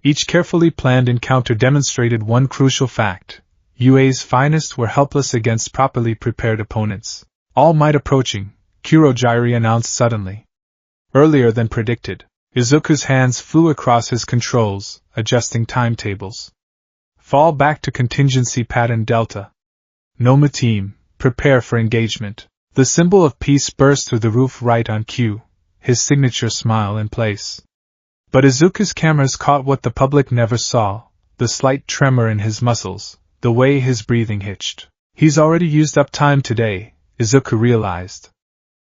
Each carefully planned encounter demonstrated one crucial fact: UA's finest were helpless against properly prepared opponents. All Might approaching, Kurojiri announced suddenly. Earlier than predicted, Izuku's hands flew across his controls, adjusting timetables. Fall back to contingency pattern Delta. Noma team, prepare for engagement. The symbol of peace burst through the roof right on cue, his signature smile in place. But Izuku's cameras caught what the public never saw: the slight tremor in his muscles, the way his breathing hitched. He's already used up time today, Izuku realized.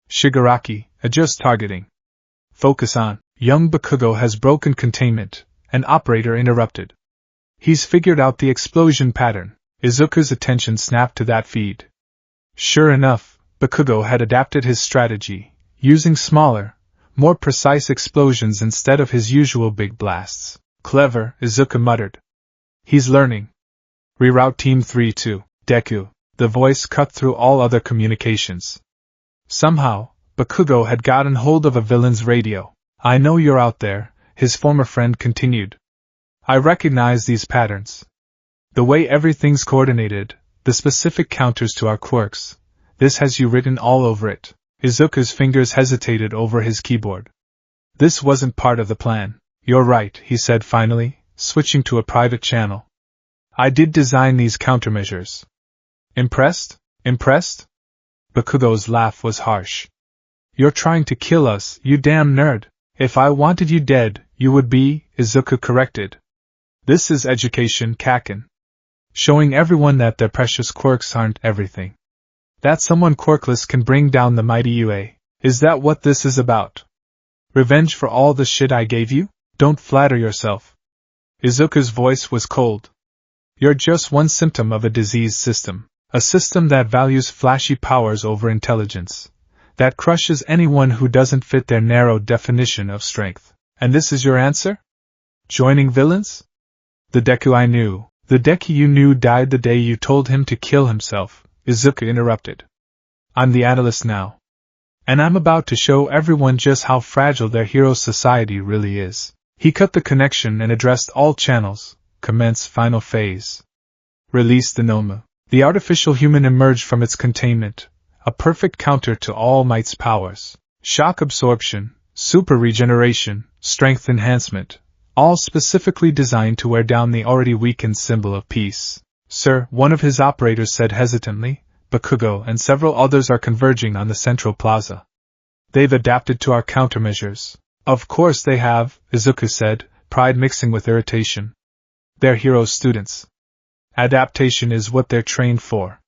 Shigaraki, adjust targeting. Focus on. Young Bakugo has broken containment, an operator interrupted. He's figured out the explosion pattern. Izuku's attention snapped to that feed. Sure enough, Bakugo had adapted his strategy, using smaller, more precise explosions instead of his usual big blasts. Clever, Izuku muttered. He's learning. Reroute Team 3 to Deku. The voice cut through all other communications. Somehow, Bakugo had gotten hold of a villain's radio. I know you're out there, his former friend continued. I recognize these patterns. The way everything's coordinated, the specific counters to our quirks. This has you written all over it. Izuku's fingers hesitated over his keyboard. This wasn't part of the plan. You're right, he said finally, switching to a private channel. I did design these countermeasures. Impressed? Impressed? Bakugo's laugh was harsh. You're trying to kill us, you damn nerd. If I wanted you dead, you would be, Izuku corrected. This is education, Kaken. Showing everyone that their precious quirks aren't everything. That someone quirkless can bring down the mighty UA. Is that what this is about? Revenge for all the shit I gave you? Don't flatter yourself. Izuku's voice was cold. You're just one symptom of a diseased system. A system that values flashy powers over intelligence. That crushes anyone who doesn't fit their narrow definition of strength. And this is your answer? Joining villains? The Deku I knew. The Deku you knew died the day you told him to kill himself, Izuku interrupted. I'm the analyst now. And I'm about to show everyone just how fragile their hero society really is. He cut the connection and addressed all channels. Commence final phase. Release the Noma. The artificial human emerged from its containment, a perfect counter to All Might's powers. Shock absorption, super regeneration, strength enhancement, all specifically designed to wear down the already weakened symbol of peace. Sir, one of his operators said hesitantly, Bakugo and several others are converging on the central plaza. They've adapted to our countermeasures. Of course they have, Izuku said, pride mixing with irritation. They're hero students. Adaptation is what they're trained for.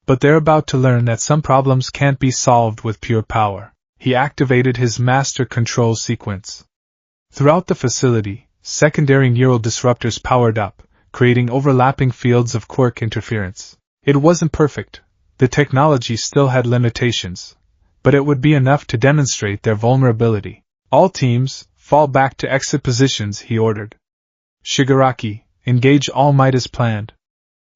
But they're about to learn that some problems can't be solved with pure power. He activated his master control sequence. Throughout the facility, secondary neural disruptors powered up, creating overlapping fields of quirk interference. It wasn't perfect. The technology still had limitations, but it would be enough to demonstrate their vulnerability. All teams, fall back to exit positions, he ordered. Shigaraki, engage All Might as planned.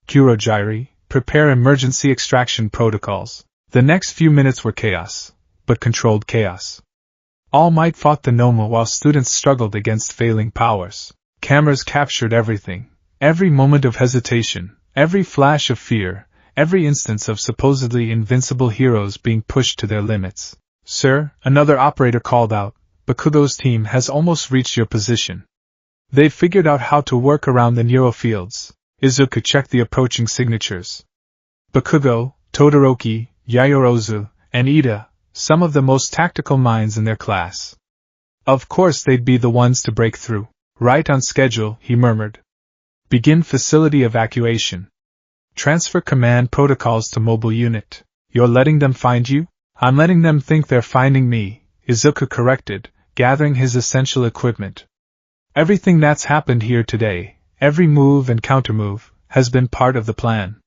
Kurojiri, prepare emergency extraction protocols. The next few minutes were chaos, but controlled chaos. All Might fought the Noma while students struggled against failing powers. Cameras captured everything. Every moment of hesitation, every flash of fear, every instance of supposedly invincible heroes being pushed to their limits. Sir, another operator called out, Bakugo's team has almost reached your position. They've figured out how to work around the neural fields. Izuku checked the approaching signatures. Bakugo, Todoroki, Yayorozu, and Ida, some of the most tactical minds in their class. Of course they'd be the ones to break through. Right on schedule, he murmured. Begin facility evacuation. Transfer command protocols to mobile unit. You're letting them find you? I'm letting them think they're finding me, Izuku corrected, gathering his essential equipment. Everything that's happened here today, every move and countermove, has been part of the plan.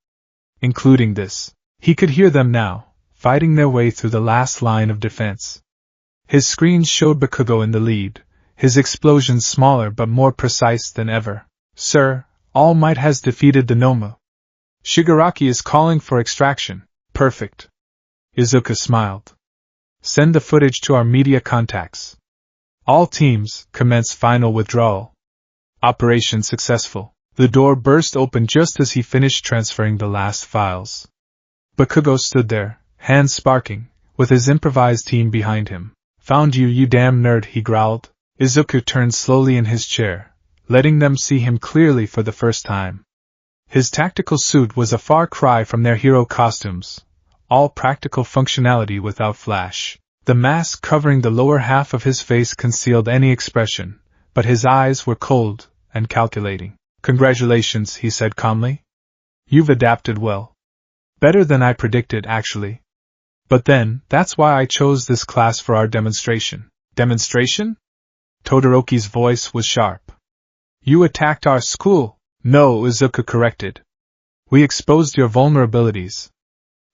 Including this. He could hear them now, fighting their way through the last line of defense. His screens showed Bakugo in the lead, his explosions smaller but more precise than ever. Sir, All Might has defeated the Nomu. Shigaraki is calling for extraction. Perfect. Izuku smiled. Send the footage to our media contacts. All teams, commence final withdrawal. Operation successful. The door burst open just as he finished transferring the last files. Bakugo stood there, hands sparking, with his improvised team behind him. Found you, you damn nerd, he growled. Izuku turned slowly in his chair, letting them see him clearly for the first time. His tactical suit was a far cry from their hero costumes, all practical functionality without flash. The mask covering the lower half of his face concealed any expression, but his eyes were cold and calculating. Congratulations, he said calmly. You've adapted well. Better than I predicted, actually. But then, that's why I chose this class for our demonstration. Demonstration? Todoroki's voice was sharp. You attacked our school. No, Izuku corrected. We exposed your vulnerabilities.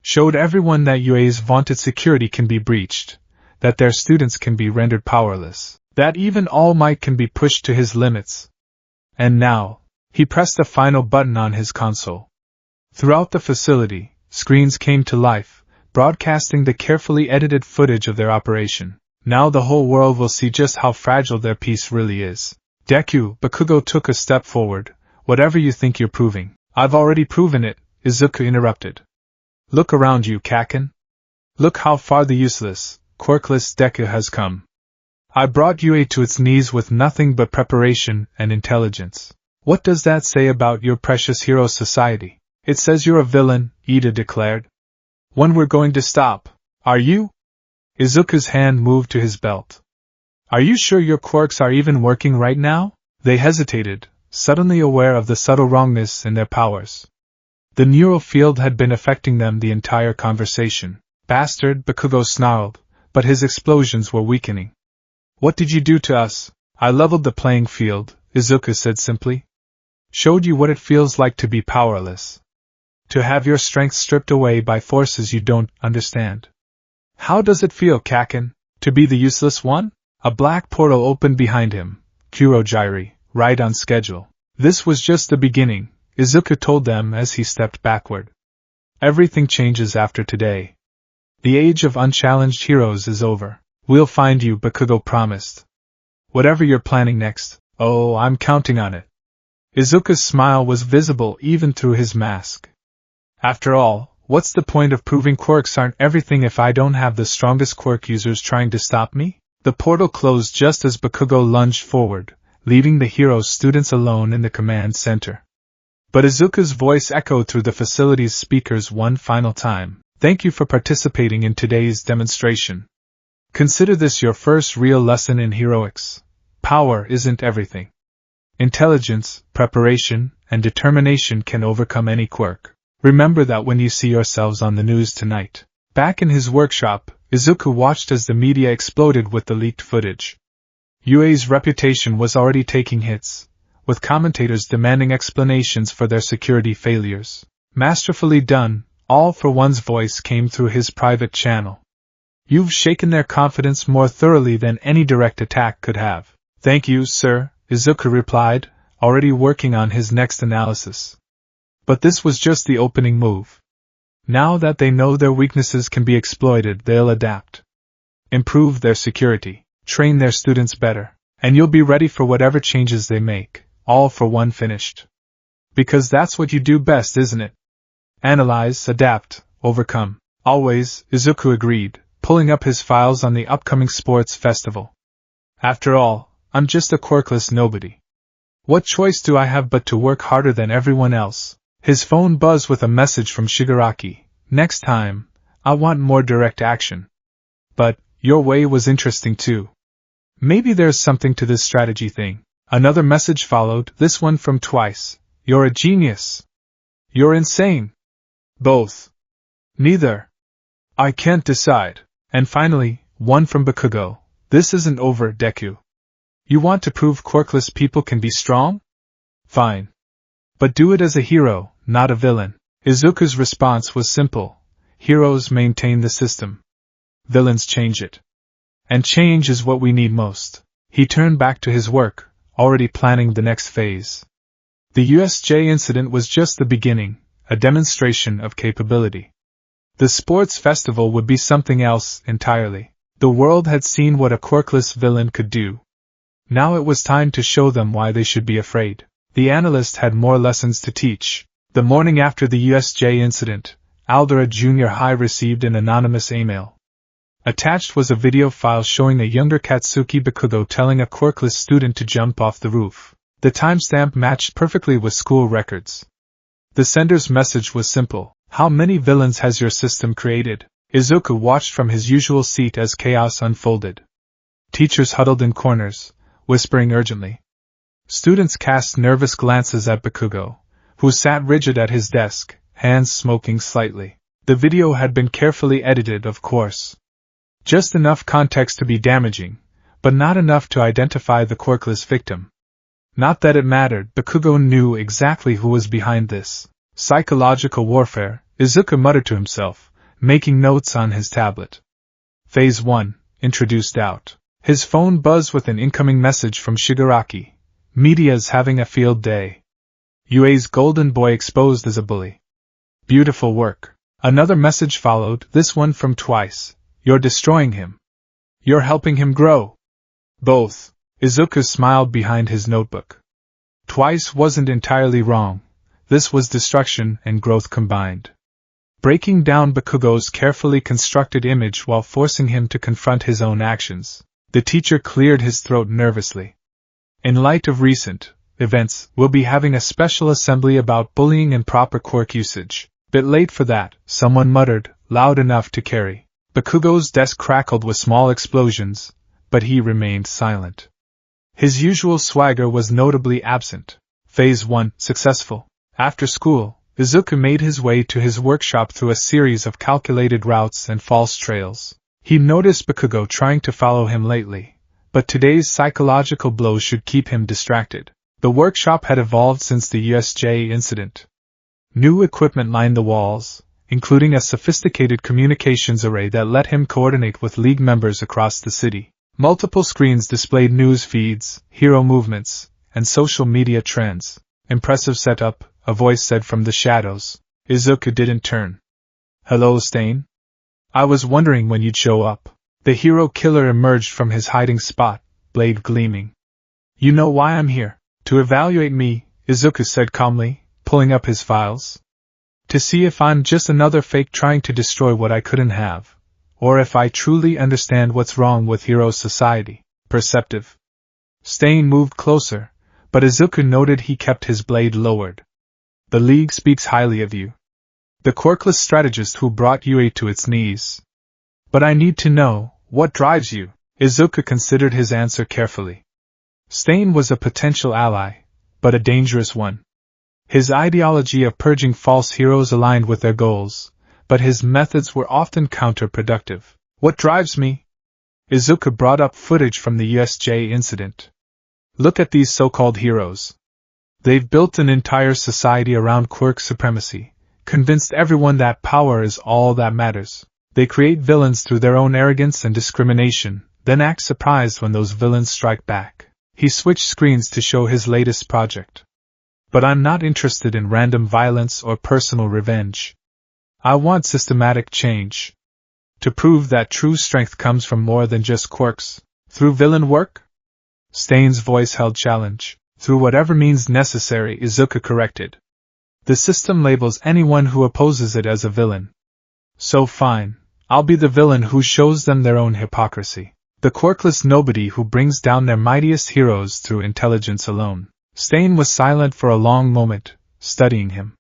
Showed everyone that UA's vaunted security can be breached, that their students can be rendered powerless, that even All Might can be pushed to his limits. And now, he pressed the final button on his console. Throughout the facility, screens came to life, broadcasting the carefully edited footage of their operation. Now the whole world will see just how fragile their peace really is. Deku, Bakugo took a step forward. Whatever you think you're proving, I've already proven it, Izuku interrupted. Look around you, Kaken. Look how far the useless, quirkless Deku has come. I brought UA to its knees with nothing but preparation and intelligence. What does that say about your precious hero society? It says you're a villain, Ida declared. When we're going to stop, are you? Izuku's hand moved to his belt. Are you sure your quirks are even working right now? They hesitated, suddenly aware of the subtle wrongness in their powers. The neural field had been affecting them the entire conversation. Bastard, Bakugo snarled, but his explosions were weakening. What did you do to us? I leveled the playing field, Izuku said simply. Showed you what it feels like to be powerless. To have your strength stripped away by forces you don't understand. How does it feel, Kaken, to be the useless one? A black portal opened behind him. Kurogyri, right on schedule. This was just the beginning, Izuku told them as he stepped backward. Everything changes after today. The age of unchallenged heroes is over. We'll find you, Bakugo promised. Whatever you're planning next, oh, I'm counting on it. Izuku's smile was visible even through his mask. After all, what's the point of proving quirks aren't everything if I don't have the strongest quirk users trying to stop me? The portal closed just as Bakugo lunged forward, leaving the hero's students alone in the command center. But Izuku's voice echoed through the facility's speakers one final time. Thank you for participating in today's demonstration. Consider this your first real lesson in heroics. Power isn't everything. Intelligence, preparation, and determination can overcome any quirk. Remember that when you see yourselves on the news tonight. Back in his workshop, Izuku watched as the media exploded with the leaked footage. UA's reputation was already taking hits, with commentators demanding explanations for their security failures. Masterfully done, all for one's voice came through his private channel. You've shaken their confidence more thoroughly than any direct attack could have. Thank you, sir, Izuku replied, already working on his next analysis. But this was just the opening move. Now that they know their weaknesses can be exploited, they'll adapt. Improve their security, train their students better, and you'll be ready for whatever changes they make, all for one finished. Because that's what you do best, isn't it? Analyze, adapt, overcome. Always, Izuku agreed, pulling up his files on the upcoming sports festival. After all, I'm just a quirkless nobody. What choice do I have but to work harder than everyone else? His phone buzzed with a message from Shigaraki. Next time, I want more direct action. But, your way was interesting too. Maybe there's something to this strategy thing. Another message followed, this one from Twice. You're a genius. You're insane. Both. Neither. I can't decide. And finally, one from Bakugo. This isn't over, Deku. You want to prove quirkless people can be strong? Fine. But do it as a hero, not a villain. Izuku's response was simple. Heroes maintain the system. Villains change it. And change is what we need most. He turned back to his work, already planning the next phase. The USJ incident was just the beginning, a demonstration of capability. The sports festival would be something else entirely. The world had seen what a quirkless villain could do. Now it was time to show them why they should be afraid. The analyst had more lessons to teach. The morning after the USJ incident, Aldera Junior High received an anonymous email. Attached was a video file showing a younger Katsuki Bakugo telling a quirkless student to jump off the roof. The timestamp matched perfectly with school records. The sender's message was simple. How many villains has your system created? Izuku watched from his usual seat as chaos unfolded. Teachers huddled in corners, whispering urgently. Students cast nervous glances at Bakugo, who sat rigid at his desk, hands smoking slightly. The video had been carefully edited, of course. Just enough context to be damaging, but not enough to identify the quirkless victim. Not that it mattered, Bakugo knew exactly who was behind this. Psychological warfare, Izuku muttered to himself, making notes on his tablet. Phase 1, introduced out. His phone buzzed with an incoming message from Shigaraki. Media's having a field day. UA's golden boy exposed as a bully. Beautiful work. Another message followed, this one from Twice. You're destroying him. You're helping him grow. Both. Izuku smiled behind his notebook. Twice wasn't entirely wrong. This was destruction and growth combined. Breaking down Bakugo's carefully constructed image while forcing him to confront his own actions, the teacher cleared his throat nervously. In light of recent events, we'll be having a special assembly about bullying and proper quirk usage. Bit late for that, someone muttered, loud enough to carry. Bakugo's desk crackled with small explosions, but he remained silent. His usual swagger was notably absent. Phase 1, successful. After school, Izuku made his way to his workshop through a series of calculated routes and false trails. He noticed Bakugo trying to follow him lately, but today's psychological blow should keep him distracted. The workshop had evolved since the USJ incident. New equipment lined the walls, including a sophisticated communications array that let him coordinate with League members across the city. Multiple screens displayed news feeds, hero movements, and social media trends. Impressive setup, a voice said from the shadows. Izuku didn't turn. Hello, Stain? I was wondering when you'd show up. The hero killer emerged from his hiding spot, blade gleaming. You know why I'm here. To evaluate me, Izuku said calmly, pulling up his files. To see if I'm just another fake trying to destroy what I couldn't have, or if I truly understand what's wrong with hero society. Perceptive. Stain moved closer, but Izuku noted he kept his blade lowered. The League speaks highly of you. The quirkless strategist who brought UA to its knees. But I need to know, what drives you? Izuku considered his answer carefully. Stain was a potential ally, but a dangerous one. His ideology of purging false heroes aligned with their goals, but his methods were often counterproductive. What drives me? Izuku brought up footage from the USJ incident. Look at these so-called heroes. They've built an entire society around quirk supremacy, convinced everyone that power is all that matters. They create villains through their own arrogance and discrimination, then act surprised when those villains strike back. He switched screens to show his latest project. But I'm not interested in random violence or personal revenge. I want systematic change. To prove that true strength comes from more than just quirks. Through villain work? Stain's voice held challenge. Through whatever means necessary, Izuku corrected. The system labels anyone who opposes it as a villain. So fine, I'll be the villain who shows them their own hypocrisy. The quirkless nobody who brings down their mightiest heroes through intelligence alone. Stain was silent for a long moment, studying him.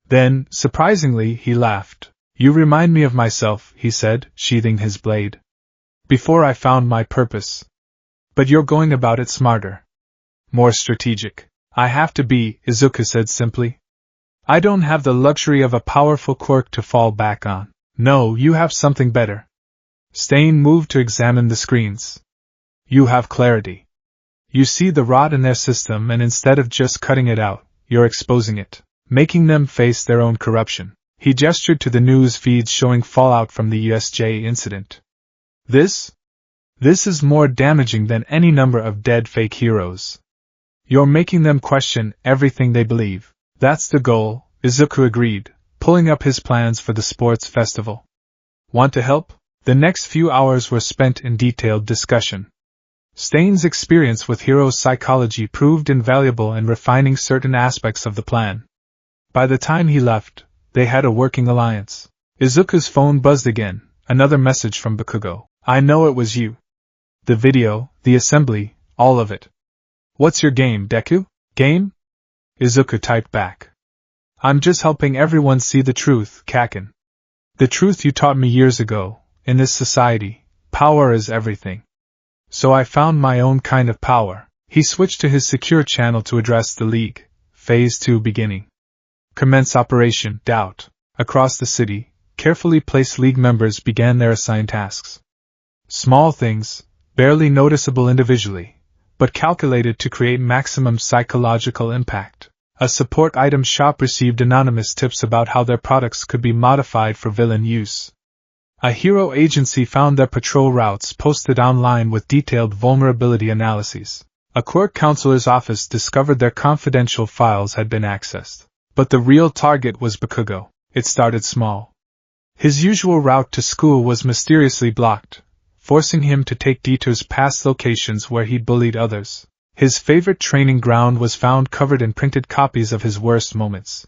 Then, surprisingly, he laughed. You remind me of myself, he said, sheathing his blade. Before I found my purpose. But you're going about it smarter. More strategic. I have to be, Izuku said simply. I don't have the luxury of a powerful quirk to fall back on. No, you have something better. Stain moved to examine the screens. You have clarity. You see the rot in their system, and instead of just cutting it out, you're exposing it, making them face their own corruption. He gestured to the news feeds showing fallout from the USJ incident. This is more damaging than any number of dead fake heroes. You're making them question everything they believe. That's the goal, Izuku agreed, pulling up his plans for the sports festival. Want to help? The next few hours were spent in detailed discussion. Stain's experience with hero psychology proved invaluable in refining certain aspects of the plan. By the time he left, they had a working alliance. Izuku's phone buzzed again, another message from Bakugo. I know it was you. The video, the assembly, all of it. What's your game, Deku? Game? Izuku typed back. I'm just helping everyone see the truth, Kaken. The truth you taught me years ago. In this society, power is everything. So I found my own kind of power. He switched to his secure channel to address the League. Phase 2 beginning. Commence Operation Doubt. Across the city, carefully placed League members began their assigned tasks. Small things, barely noticeable individually, but calculated to create maximum psychological impact. A support item shop received anonymous tips about how their products could be modified for villain use. A hero agency found their patrol routes posted online with detailed vulnerability analyses. A court counselor's office discovered their confidential files had been accessed. But the real target was Bakugo. It started small. His usual route to school was mysteriously blocked, forcing him to take detours past locations where he'd bullied others. His favorite training ground was found covered in printed copies of his worst moments.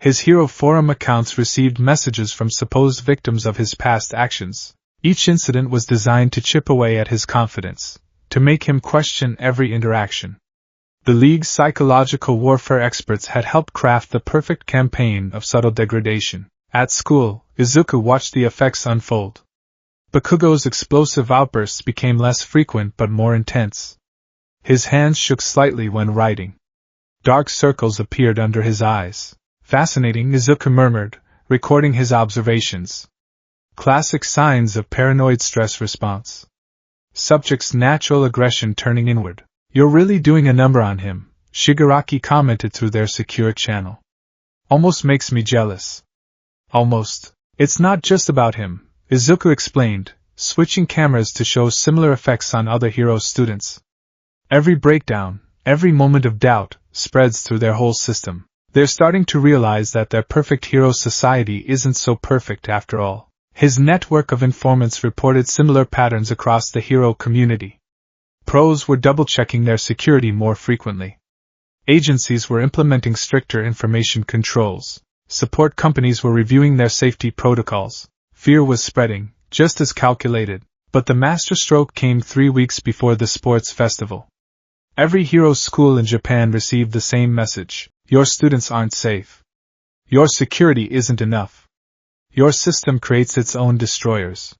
His hero forum accounts received messages from supposed victims of his past actions. Each incident was designed to chip away at his confidence, to make him question every interaction. The League's psychological warfare experts had helped craft the perfect campaign of subtle degradation. At school, Izuku watched the effects unfold. Bakugo's explosive outbursts became less frequent but more intense. His hands shook slightly when writing. Dark circles appeared under his eyes. Fascinating, Izuku murmured, recording his observations. Classic signs of paranoid stress response. Subject's natural aggression turning inward. You're really doing a number on him, Shigaraki commented through their secure channel. Almost makes me jealous. Almost. It's not just about him, Izuku explained, switching cameras to show similar effects on other hero students. Every breakdown, every moment of doubt, spreads through their whole system. They're starting to realize that their perfect hero society isn't so perfect after all. His network of informants reported similar patterns across the hero community. Pros were double-checking their security more frequently. Agencies were implementing stricter information controls. Support companies were reviewing their safety protocols. Fear was spreading, just as calculated, but the masterstroke came 3 weeks before the sports festival. Every hero school in Japan received the same message. Your students aren't safe. Your security isn't enough. Your system creates its own destroyers.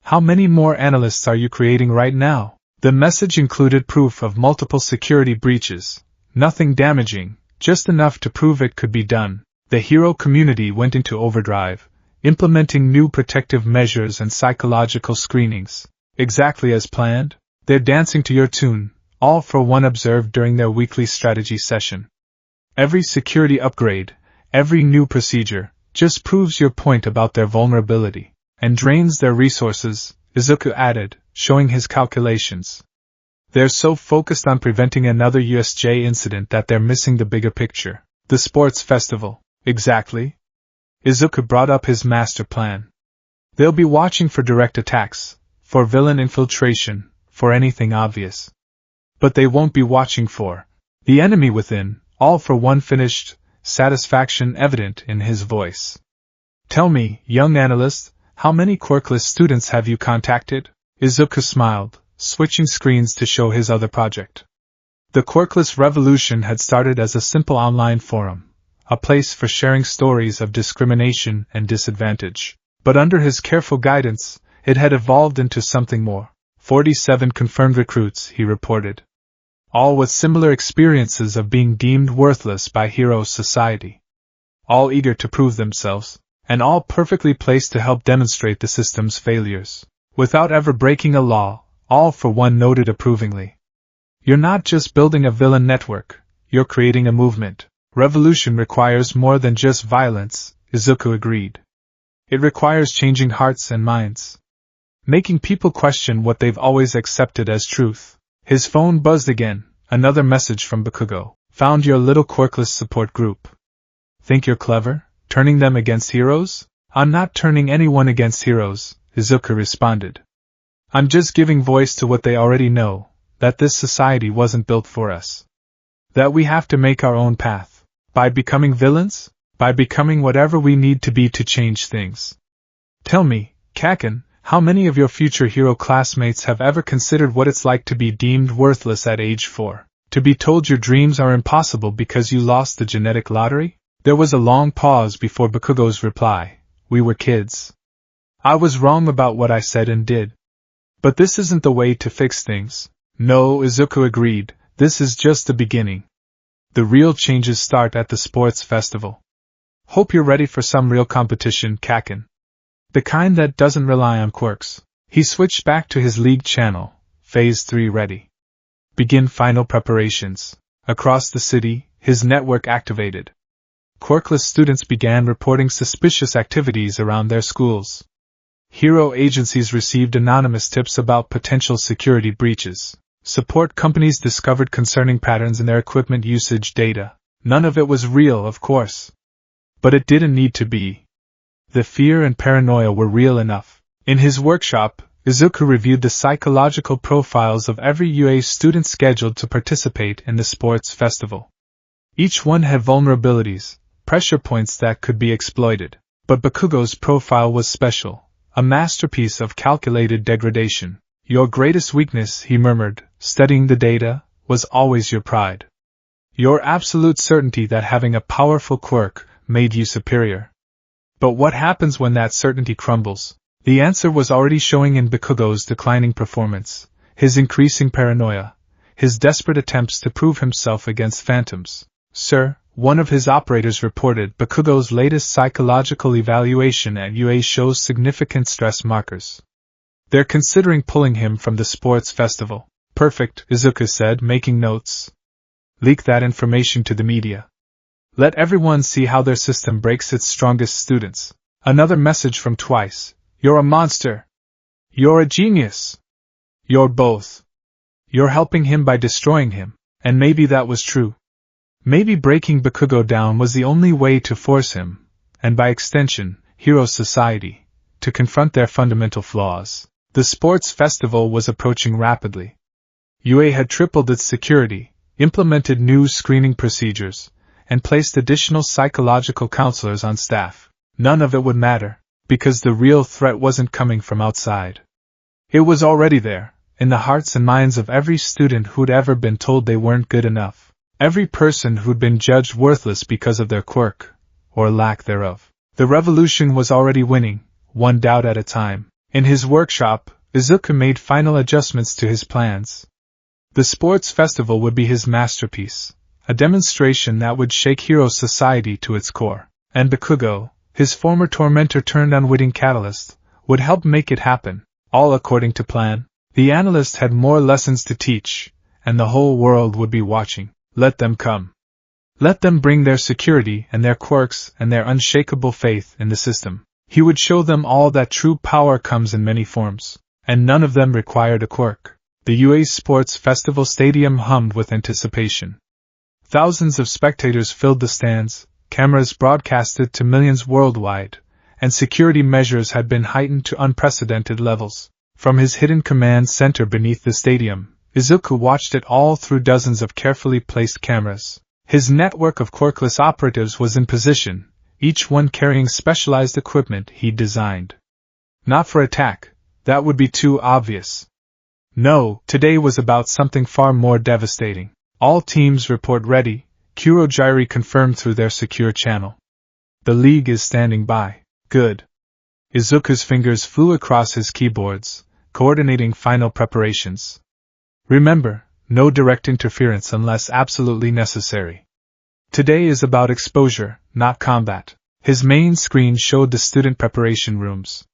How many more analysts are you creating right now? The message included proof of multiple security breaches. Nothing damaging, just enough to prove it could be done. The hero community went into overdrive, implementing new protective measures and psychological screenings. Exactly as planned, they're dancing to your tune, all for one observed during their weekly strategy session. Every security upgrade, every new procedure, just proves your point about their vulnerability, and drains their resources, Izuku added, showing his calculations. They're so focused on preventing another USJ incident that they're missing the bigger picture. The sports festival. Exactly. Izuku brought up his master plan. They'll be watching for direct attacks, for villain infiltration, for anything obvious. But they won't be watching for the enemy within, all for one finished, satisfaction evident in his voice. Tell me, young analyst, how many quirkless students have you contacted? Izuku smiled, switching screens to show his other project. The quirkless revolution had started as a simple online forum, a place for sharing stories of discrimination and disadvantage. But under his careful guidance, it had evolved into something more. 47 confirmed recruits, he reported. All with similar experiences of being deemed worthless by hero society. All eager to prove themselves, and all perfectly placed to help demonstrate the system's failures. Without ever breaking a law, all for one noted approvingly. You're not just building a villain network, you're creating a movement. Revolution requires more than just violence, Izuku agreed. It requires changing hearts and minds. Making people question what they've always accepted as truth. His phone buzzed again, Another message from Bakugo. Found your little quirkless support group. Think you're clever? Turning them against heroes? I'm not turning anyone against heroes, Izuku responded. I'm just giving voice to what they already know, that this society wasn't built for us. That we have to make our own path. By becoming villains? By becoming whatever we need to be to change things. Tell me, Kaken, how many of your future hero classmates have ever considered what it's like to be deemed worthless at age 4? To be told your dreams are impossible because you lost the genetic lottery? There was a long pause before Bakugo's reply. We were kids. I was wrong about what I said and did. But this isn't the way to fix things. No, Izuku agreed, this is just the beginning. The real changes start at the sports festival. Hope you're ready for some real competition, Kaken. The kind that doesn't rely on quirks. He switched back to his league channel. Phase 3 ready. Begin final preparations. Across the city, his network activated. Quirkless students began reporting suspicious activities around their schools. Hero agencies received anonymous tips about potential security breaches. Support companies discovered concerning patterns in their equipment usage data. None of it was real, of course. But it didn't need to be. The fear and paranoia were real enough. In his workshop, Izuku reviewed the psychological profiles of every UA student scheduled to participate in the sports festival. Each one had vulnerabilities, pressure points that could be exploited. But Bakugo's profile was special, a masterpiece of calculated degradation. Your greatest weakness, he murmured, studying the data, was always your pride. Your absolute certainty that having a powerful quirk made you superior. But what happens when that certainty crumbles? The answer was already showing in Bakugo's declining performance, his increasing paranoia, his desperate attempts to prove himself against phantoms. Sir, one of his operators reported Bakugo's latest psychological evaluation at UA shows significant stress markers. They're considering pulling him from the sports festival. Perfect, Izuku said, making notes. Leak that information to the media. Let everyone see how their system breaks its strongest students. Another message from Twice. You're a monster. You're a genius. You're both. You're helping him by destroying him. And maybe that was true. Maybe breaking Bakugo down was the only way to force him, and by extension, Hero Society, to confront their fundamental flaws. The sports festival was approaching rapidly. UA had tripled its security, implemented new screening procedures, and placed additional psychological counselors on staff. None of it would matter, because the real threat wasn't coming from outside. It was already there, in the hearts and minds of every student who'd ever been told they weren't good enough. Every person who'd been judged worthless because of their quirk, or lack thereof. The revolution was already winning, one doubt at a time. In his workshop, Izuku made final adjustments to his plans. The sports festival would be his masterpiece, a demonstration that would shake Hero Society to its core. And Bakugo, his former tormentor turned unwitting catalyst, would help make it happen, all according to plan. The analyst had more lessons to teach, and the whole world would be watching. Let them come. Let them bring their security and their quirks and their unshakable faith in the system. He would show them all that true power comes in many forms, and none of them required a quirk. The UA Sports Festival Stadium hummed with anticipation. Thousands of spectators filled the stands, cameras broadcasted to millions worldwide, and security measures had been heightened to unprecedented levels. From his hidden command center beneath the stadium, Izuku watched it all through dozens of carefully placed cameras. His network of quirkless operatives was in position, each one carrying specialized equipment he'd designed. Not for attack, that would be too obvious. No, today was about something far more devastating. All teams report ready, Kurogyri confirmed through their secure channel. The League is standing by. Good. Izuku's fingers flew across his keyboards, coordinating final preparations. Remember, no direct interference unless absolutely necessary. Today is about exposure, not combat. His main screen showed the student preparation rooms.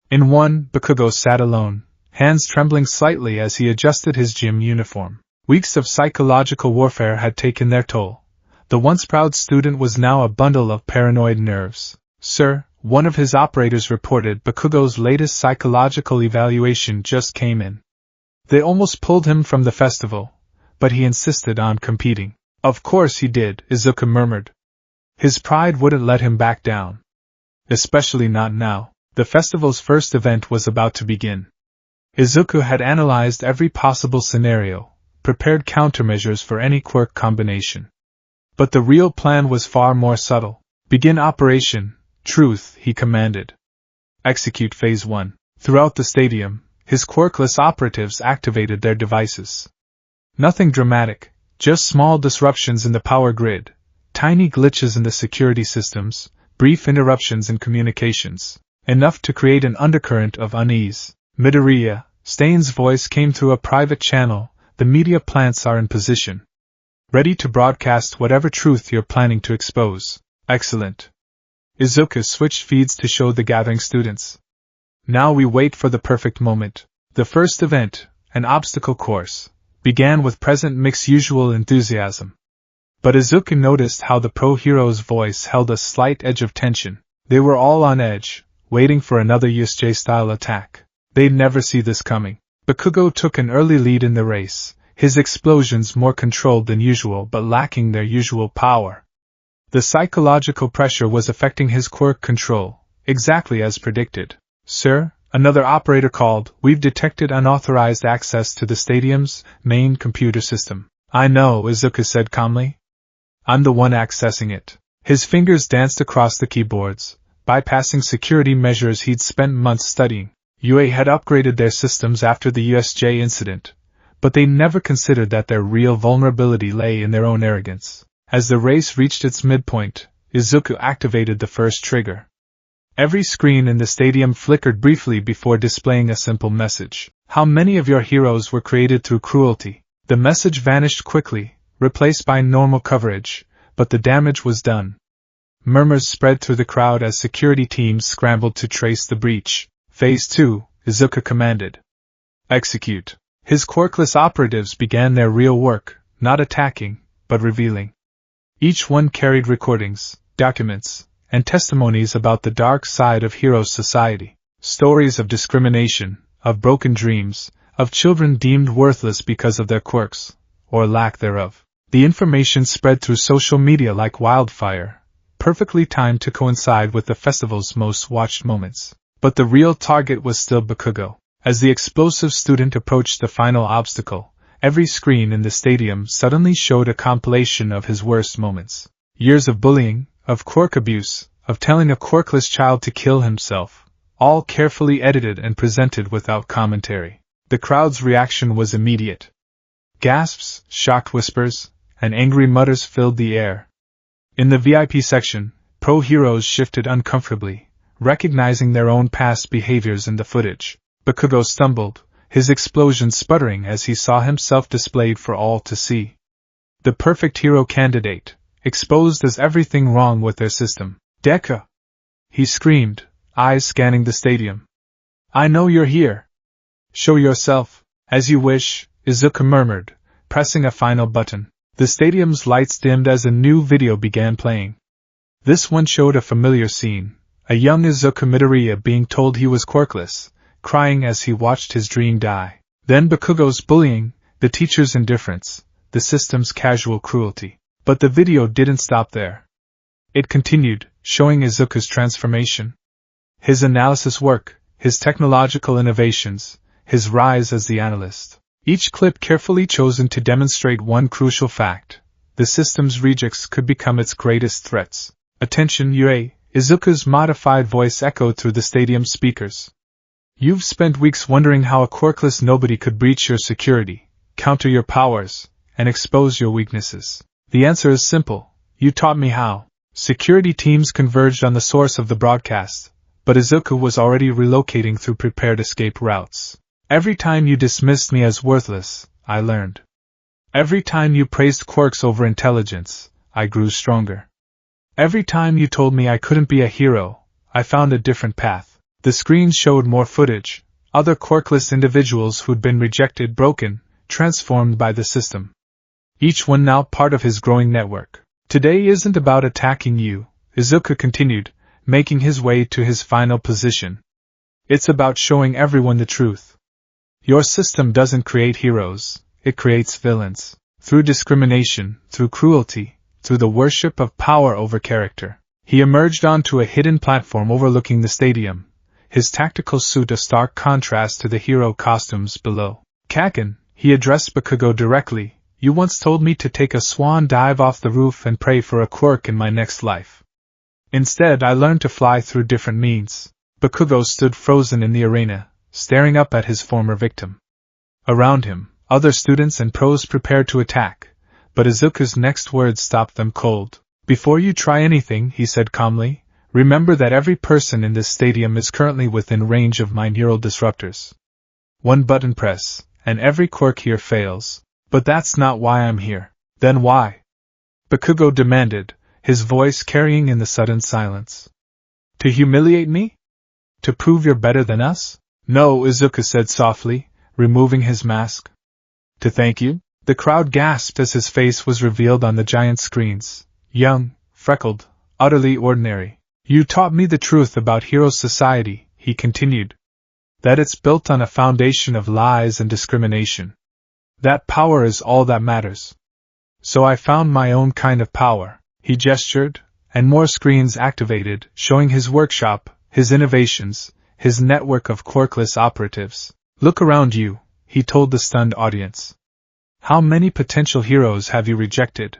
In one, Bakugo sat alone, hands trembling slightly as he adjusted his gym uniform. Weeks of psychological warfare had taken their toll. The once proud student was now a bundle of paranoid nerves. Sir, one of his operators reported Bakugo's latest psychological evaluation just came in. They almost pulled him from the festival, but he insisted on competing. Of course he did, Izuku murmured. His pride wouldn't let him back down. Especially not now. The festival's first event was about to begin. Izuku had analyzed every possible scenario, prepared countermeasures for any quirk combination. But the real plan was far more subtle. Begin operation, truth, he commanded. Execute Phase 1. Throughout the stadium, his quirkless operatives activated their devices. Nothing dramatic, just small disruptions in the power grid, tiny glitches in the security systems, brief interruptions in communications, enough to create an undercurrent of unease. Midoriya, Stain's voice came through a private channel. The media plants are in position. Ready to broadcast whatever truth you're planning to expose. Excellent. Izuku switched feeds to show the gathering students. Now we wait for the perfect moment. The first event, an obstacle course, began with President Mick's usual enthusiasm. But Izuku noticed how the pro-hero's voice held a slight edge of tension. They were all on edge, waiting for another USJ-style attack. They'd never see this coming. Bakugo took an early lead in the race, his explosions more controlled than usual but lacking their usual power. The psychological pressure was affecting his quirk control, exactly as predicted. Sir, another operator called, we've detected unauthorized access to the stadium's main computer system. I know, Izuku said calmly. I'm the one accessing it. His fingers danced across the keyboards, bypassing security measures he'd spent months studying. UA had upgraded their systems after the USJ incident, but they never considered that their real vulnerability lay in their own arrogance. As the race reached its midpoint, Izuku activated the first trigger. Every screen in the stadium flickered briefly before displaying a simple message. How many of your heroes were created through cruelty? The message vanished quickly, replaced by normal coverage, but the damage was done. Murmurs spread through the crowd as security teams scrambled to trace the breach. Phase 2, Izuku commanded. Execute. His quirkless operatives began their real work, not attacking, but revealing. Each one carried recordings, documents, and testimonies about the dark side of Heroes Society. Stories of discrimination, of broken dreams, of children deemed worthless because of their quirks, or lack thereof. The information spread through social media like wildfire, perfectly timed to coincide with the festival's most watched moments. But the real target was still Bakugo. As the explosive student approached the final obstacle, every screen in the stadium suddenly showed a compilation of his worst moments. Years of bullying, of quirk abuse, of telling a quirkless child to kill himself, all carefully edited and presented without commentary. The crowd's reaction was immediate. Gasps, shocked whispers, and angry mutters filled the air. In the VIP section, pro-heroes shifted uncomfortably, recognizing their own past behaviors in the footage. Bakugo stumbled, his explosion sputtering as he saw himself displayed for all to see. The perfect hero candidate, exposed as everything wrong with their system. Deku! He screamed, eyes scanning the stadium. I know you're here. Show yourself. As you wish, Izuku murmured, pressing a final button. The stadium's lights dimmed as a new video began playing. This one showed a familiar scene. A young Izuku Midoriya being told he was quirkless, crying as he watched his dream die. Then Bakugo's bullying, the teacher's indifference, the system's casual cruelty. But the video didn't stop there. It continued, showing Izuku's transformation. His analysis work, his technological innovations, his rise as the analyst. Each clip carefully chosen to demonstrate one crucial fact. The system's rejects could become its greatest threats. Attention UA! Izuku's modified voice echoed through the stadium speakers. You've spent weeks wondering how a quirkless nobody could breach your security, counter your powers, and expose your weaknesses. The answer is simple. You taught me how. Security teams converged on the source of the broadcast, but Izuku was already relocating through prepared escape routes. Every time you dismissed me as worthless, I learned. Every time you praised quirks over intelligence, I grew stronger. Every time you told me I couldn't be a hero, I found a different path. The screen showed more footage, other quirkless individuals who'd been rejected, broken, transformed by the system. Each one now part of his growing network. Today isn't about attacking you, Izuku continued, making his way to his final position. It's about showing everyone the truth. Your system doesn't create heroes, it creates villains. through discrimination, through cruelty, through the worship of power over character. He emerged onto a hidden platform overlooking the stadium, his tactical suit a stark contrast to the hero costumes below. Kaken, he addressed Bakugo directly, you once told me to take a swan dive off the roof and pray for a quirk in my next life. Instead, I learned to fly through different means. Bakugo stood frozen in the arena, staring up at his former victim. Around him, other students and pros prepared to attack, but Izuku's next words stopped them cold. Before you try anything, he said calmly, remember that every person in this stadium is currently within range of my neural disruptors. One button press, and every quirk here fails. But that's not why I'm here. Then why? Bakugo demanded, his voice carrying in the sudden silence. To humiliate me? To prove you're better than us? No, Izuku said softly, removing his mask. To thank you? The crowd gasped as his face was revealed on the giant screens. Young, freckled, utterly ordinary. You taught me the truth about Heroes Society, he continued. That it's built on a foundation of lies and discrimination. That power is all that matters. So I found my own kind of power. He gestured, and more screens activated, showing his workshop, his innovations, his network of quirkless operatives. Look around you, he told the stunned audience. How many potential heroes have you rejected?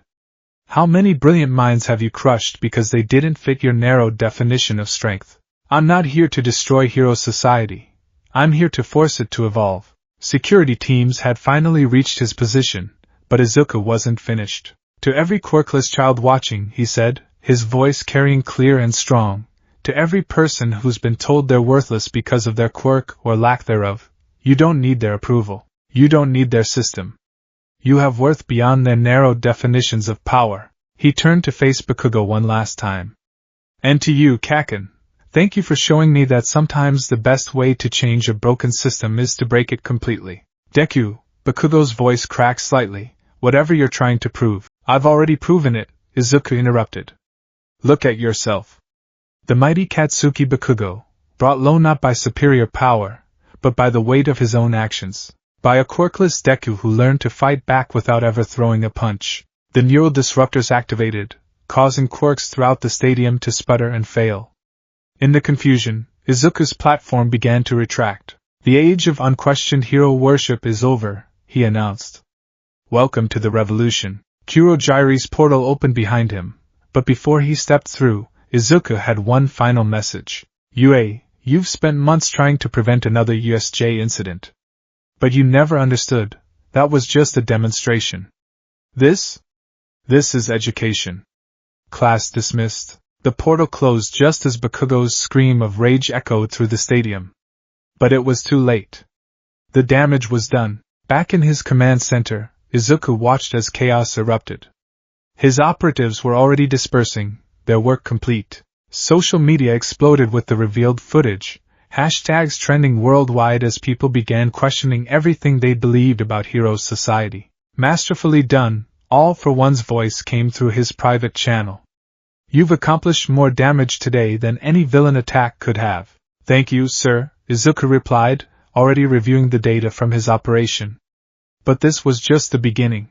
How many brilliant minds have you crushed because they didn't fit your narrow definition of strength? I'm not here to destroy Heroes Society. I'm here to force it to evolve. Security teams had finally reached his position, but Izuku wasn't finished. To every quirkless child watching, he said, his voice carrying clear and strong, to every person who's been told they're worthless because of their quirk or lack thereof, you don't need their approval. You don't need their system. You have worth beyond their narrow definitions of power. He turned to face Bakugo one last time. And to you, Kaken, thank you for showing me that sometimes the best way to change a broken system is to break it completely. Deku, Bakugo's voice cracked slightly, whatever you're trying to prove. I've already proven it, Izuku interrupted. Look at yourself. The mighty Katsuki Bakugo, brought low not by superior power, but by the weight of his own actions. By a quirkless Deku who learned to fight back without ever throwing a punch. The neural disruptors activated, causing quirks throughout the stadium to sputter and fail. In the confusion, Izuku's platform began to retract. The age of unquestioned hero worship is over, he announced. Welcome to the revolution. Kurogiri's portal opened behind him, but before he stepped through, Izuku had one final message. You've spent months trying to prevent another USJ incident. But you never understood. That was just a demonstration. This is education. Class dismissed. The portal closed just as Bakugo's scream of rage echoed through the stadium. But it was too late. The damage was done. Back in his command center, Izuku watched as chaos erupted. His operatives were already dispersing, their work complete. Social media exploded with the revealed footage, hashtags trending worldwide as people began questioning everything they believed about Heroes Society. Masterfully done, all for one's voice came through his private channel. You've accomplished more damage today than any villain attack could have. Thank you, sir, Izuku replied, already reviewing the data from his operation. But this was just the beginning.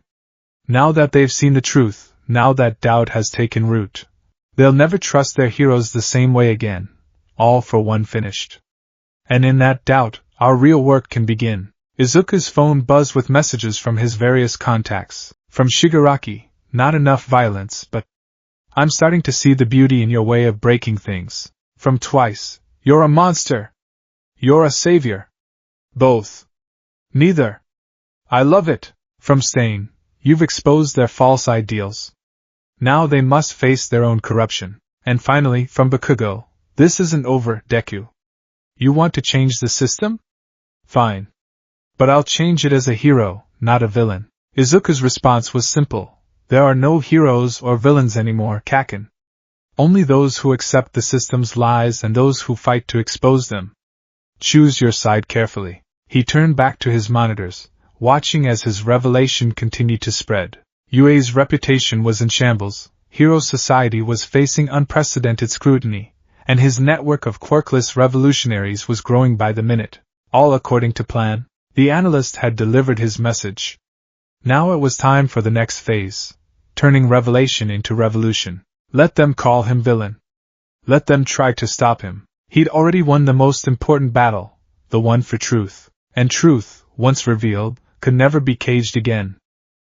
Now that they've seen the truth, now that doubt has taken root, they'll never trust their heroes the same way again, all for one finished. And in that doubt, our real work can begin. Izuku's phone buzzed with messages from his various contacts. From Shigaraki, not enough violence, but I'm starting to see the beauty in your way of breaking things. From Twice, you're a monster. You're a savior. Both. Neither. I love it. From Stain, you've exposed their false ideals. Now they must face their own corruption. And finally, from Bakugo, this isn't over, Deku. You want to change the system? Fine. But I'll change it as a hero, not a villain. Izuku's response was simple. There are no heroes or villains anymore, Kaken. Only those who accept the system's lies and those who fight to expose them. Choose your side carefully. He turned back to his monitors, watching as his revelation continued to spread. UA's reputation was in shambles, Heroes Society was facing unprecedented scrutiny, and his network of quirkless revolutionaries was growing by the minute. All according to plan. The analyst had delivered his message. Now it was time for the next phase, turning revelation into revolution. Let them call him villain. Let them try to stop him. He'd already won the most important battle, the one for truth. And truth, once revealed, could never be caged again.